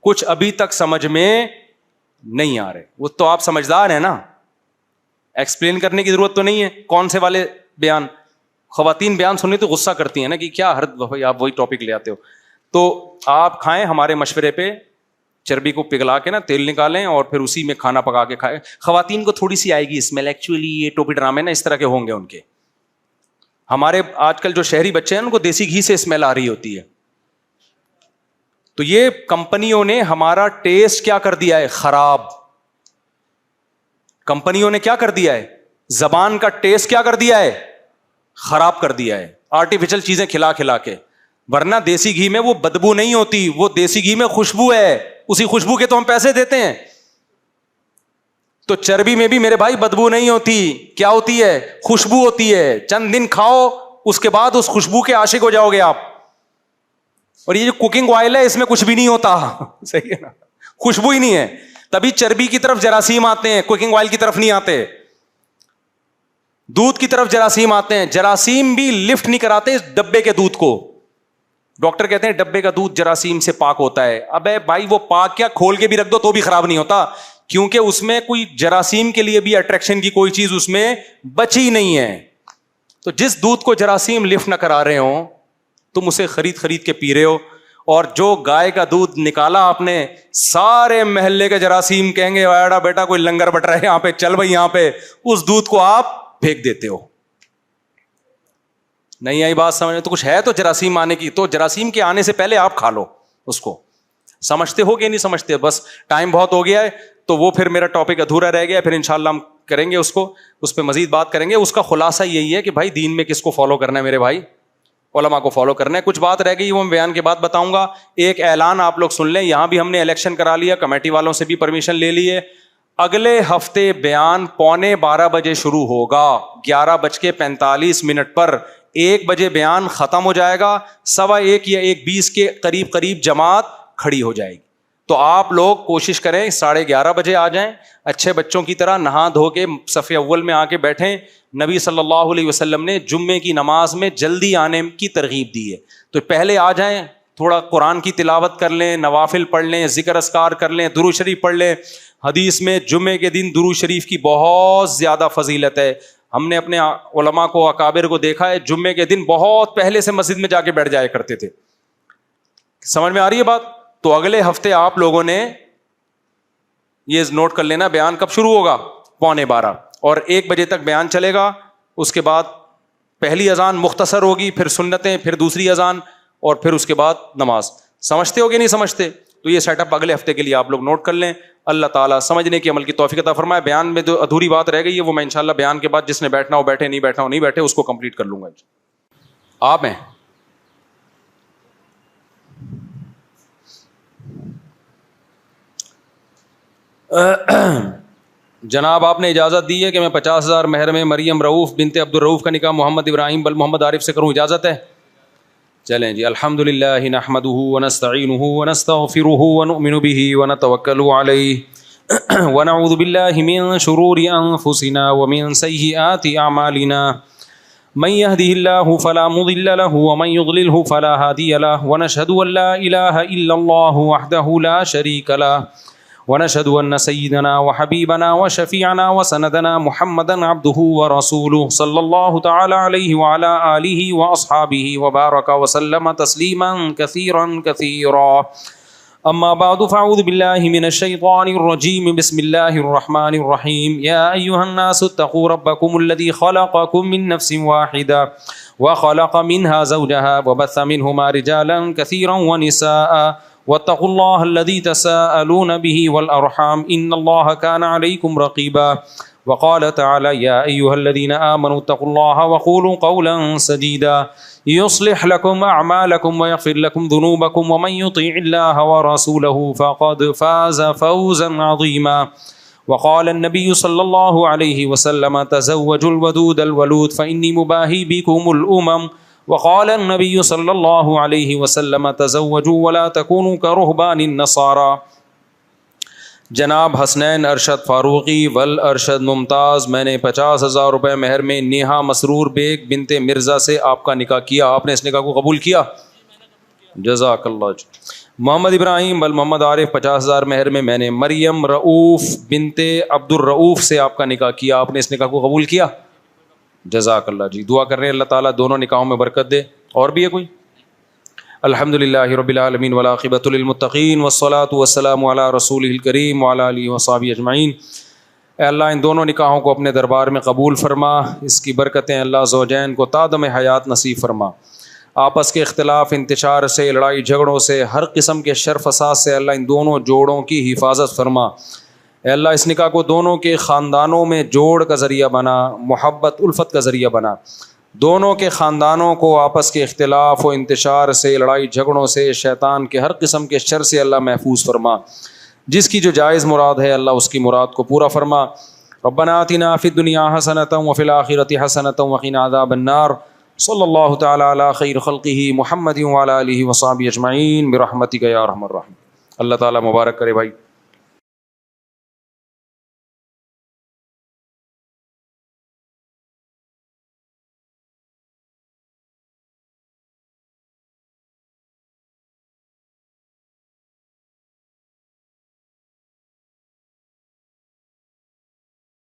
کچھ ابھی تک سمجھ میں نہیں آ رہے. وہ تو آپ سمجھدار ہیں نا, ایکسپلین کرنے کی ضرورت تو نہیں ہے. کون سے والے بیان؟ خواتین بیان سننے تو غصہ کرتی ہیں نا کہ کیا ہر دفعہ آپ وہی ٹاپک لے آتے ہو. تو آپ کھائیں ہمارے مشورے پہ, چربی کو پگھلا کے نا تیل نکالیں اور پھر اسی میں کھانا پکا کے کھائیں. خواتین کو تھوڑی سی آئے گی اسمیل, ایکچولی یہ ٹوپی ڈرامے نا اس طرح کے ہوں گے ان کے. ہمارے آج کل جو شہری بچے ہیں ان کو دیسی گھی سے اسمیل آ رہی ہوتی ہے. تو یہ کمپنیوں نے ہمارا ٹیسٹ کیا کر دیا ہے, خراب. کمپنیوں نے کیا کر دیا ہے, زبان کا ٹیسٹ کیا کر دیا ہے, خراب کر دیا ہے, آرٹیفیشل چیزیں کھلا کھلا کے. ورنہ دیسی گھی میں وہ بدبو نہیں ہوتی, وہ دیسی گھی میں خوشبو ہے, اسی خوشبو کے تو ہم پیسے دیتے ہیں. تو چربی میں بھی میرے بھائی بدبو نہیں ہوتی, کیا ہوتی ہے, خوشبو ہوتی ہے. چند دن کھاؤ, اس کے بعد اس خوشبو کے عاشق ہو جاؤ گے آپ. اور یہ جو کوکنگ آئل ہے اس میں کچھ بھی نہیں ہوتا, صحیح ہے نا, خوشبو ہی نہیں ہے. تبھی چربی کی طرف جراثیم آتے ہیں, کوکنگ آئل کی طرف نہیں آتے. دودھ کی طرف جراثیم آتے ہیں, جراثیم بھی لفٹ نہیں کراتے اس ڈبے کے دودھ کو. ڈاکٹر کہتے ہیں ڈبے کا دودھ جراثیم سے پاک ہوتا ہے. ابے بھائی وہ پاک کیا, کھول کے بھی رکھ دو تو بھی خراب نہیں ہوتا, کیونکہ اس میں کوئی جراثیم کے لیے بھی اٹریکشن کی کوئی چیز اس میں بچی نہیں ہے. تو جس دودھ کو جراثیم لفٹ نہ کرا رہے ہوں تم اسے خرید خرید کے پی رہے ہو. اور جو گائے کا دودھ نکالا آپ نے, سارے محلے کے جراثیم کہیں گے ایڈا بیٹا کوئی لنگر بٹ رہا ہے یہاں پہ, چل بھائی یہاں پہ, اس دودھ کو آپ پھینک دیتے ہو. نہیں آئی بات سمجھ؟ تو کچھ ہے تو جراثیم آنے کی, تو جراثیم کے آنے سے پہلے آپ کھا لو اس کو. سمجھتے ہو کہ نہیں سمجھتے؟ بس ٹائم بہت ہو گیا ہے تو وہ پھر میرا ٹاپک ادھورا رہ گیا, پھر انشاءاللہ ہم کریں گے اس کو, اس پہ مزید بات کریں گے. اس کا خلاصہ یہی ہے کہ بھائی دین میں کس کو فالو کرنا ہے میرے بھائی, علماء کو فالو کرنا ہے. کچھ بات رہ گئی وہ میں بیان کے بعد بتاؤں گا. ایک اعلان آپ لوگ سن لیں, یہاں بھی ہم نے الیکشن کرا لیا, کمیٹی والوں سے بھی پرمیشن لے لی ہے. اگلے ہفتے بیان 11:15 بجے شروع ہوگا, 11:45 پر. 1 بجے بیان ختم ہو جائے گا, 1:15 یا 1:20 کے قریب جماعت کھڑی ہو جائے گی. تو آپ لوگ کوشش کریں 11:30 بجے آ جائیں, اچھے بچوں کی طرح نہا دھو کے صف اول میں آ کے بیٹھیں. نبی صلی اللہ علیہ وسلم نے جمعے کی نماز میں جلدی آنے کی ترغیب دی ہے, تو پہلے آ جائیں, تھوڑا قرآن کی تلاوت کر لیں, نوافل پڑھ لیں, ذکر اذکار کر لیں, درود شریف پڑھ لیں. حدیث میں جمعے کے دن درود شریف کی بہت زیادہ فضیلت ہے. ہم نے اپنے علماء کو, اکابر کو دیکھا ہے جمعے کے دن بہت پہلے سے مسجد میں جا کے بیٹھ جایا کرتے تھے. سمجھ میں آ رہی ہے بات؟ تو اگلے ہفتے آپ لوگوں نے یہ نوٹ کر لینا, بیان کب شروع ہوگا, 11:15 اور 1 بجے تک بیان چلے گا. اس کے بعد پہلی اذان مختصر ہوگی, پھر سنتیں, پھر دوسری اذان, اور پھر اس کے بعد نماز. سمجھتے ہو کہ نہیں سمجھتے؟ تو یہ سیٹ اپ اگلے ہفتے کے لیے آپ لوگ نوٹ کر لیں. اللہ تعالیٰ سمجھنے کی عمل کی توفیق عطا فرمائے. بیان میں جو ادھوری بات رہ گئی ہے وہ میں انشاءاللہ بیان کے بعد جس نے بیٹھنا ہو بیٹھے, نہیں بیٹھنا ہو نہیں بیٹھے, اس کو کمپلیٹ کر لوں گا. آپ ہیں جناب, آپ نے اجازت دی ہے کہ میں 50,000 مہر میں مریم رؤوف بنت عبد الرؤوف کا نکاح محمد ابراہیم بل محمد عارف سے کروں, اجازت ہے؟ چلیں جی. الحمدللہ نحمدہ ونستعینہ ونستغفرہ ونؤمن بہ ونتوکل علیہ ونعوذ باللہ من شرور انفسنا ومن سیئات اعمالنا من يهده الله فلا مضل له ومن يضلله فلا هادي له ونشهد ان لا اله الا الله وحده لا شريك له ونشهد ان سيدنا وحبيبنا وشفيعنا وسندنا محمدا عبده ورسوله صلى الله تعالى عليه وعلى اله واصحابه وبارك وسلم تسليما كثيرا كثيرا. اما بعد فاعوذ بالله من الشيطان الرجيم. بسم الله الرحمن الرحيم. يا ايها الناس اتقوا ربكم الذي خلقكم من نفس واحده وخلق منها زوجها وبث منهما رجالا كثيرا ونساء واتقوا الله الذي تساءلون به والارحام ان الله كان عليكم رقيبا. وقال تعالى يا ايها الذين امنوا اتقوا الله وقولوا قولا سديدا يصلح لكم اعمالكم ويغفر لكم ذنوبكم ومن يطيع الله ورسوله فقد فاز فوزا عظيما. وقال النبي صلى الله عليه وسلم تزوجوا الودود الولود فاني مباهي بكم الامم. وقال النبي صلى الله عليه وسلم تزوجوا ولا تكونوا كرهبان النصارى. جناب حسنین ارشد فاروقی ول ارشد ممتاز, میں نے 50,000 روپے مہر میں نیہا مسرور بیگ بنت مرزا سے آپ کا نکاح کیا. آپ نے اس نکاح کو قبول کیا؟ جزاک اللہ. محمد ابراہیم بل محمد عارف 50,000 مہر میں نے مریم رؤوف بنت عبد الرؤوف سے آپ کا نکاح کیا. آپ نے اس نکاح کو قبول کیا؟ جزاک اللہ جی. دعا کر رہے ہیں اللہ تعالیٰ دونوں نکاحوں میں برکت دے. اور بھی ہے کوئی؟ الحمدللہ رب العالمین والعاقبۃ للمتقین والصلاۃ والسلام علی رسولہ الکریم وعلی آلہ وصحبہ اجمعین۔ اے اللہ ان دونوں نکاحوں کو اپنے دربار میں قبول فرما، اس کی برکتیں اللہ زوجین کو تادم حیات نصیب فرما۔ آپس کے اختلاف، انتشار سے، لڑائی جھگڑوں سے، ہر قسم کے شر فساد سے اللہ ان دونوں جوڑوں کی حفاظت فرما۔ اے اللہ اس نکاح کو دونوں کے خاندانوں میں جوڑ کا ذریعہ بنا، محبت الفت کا ذریعہ بنا۔ دونوں کے خاندانوں کو آپس کے اختلاف و انتشار سے، لڑائی جھگڑوں سے، شیطان کے ہر قسم کے شر سے اللہ محفوظ فرما۔ جس کی جو جائز مراد ہے اللہ اس کی مراد کو پورا فرما۔ ربنا آتنا فی الدنیا حسنۃ وفی الآخرۃ حسنۃ وقنا عذاب النار۔ صلی اللہ تعالی علی خیر خلقہ محمد وعلی آلہ وصحبہ اجمعین برحمتک یا ارحم الراحمین۔ اللہ تعالیٰ مبارک کرے بھائی۔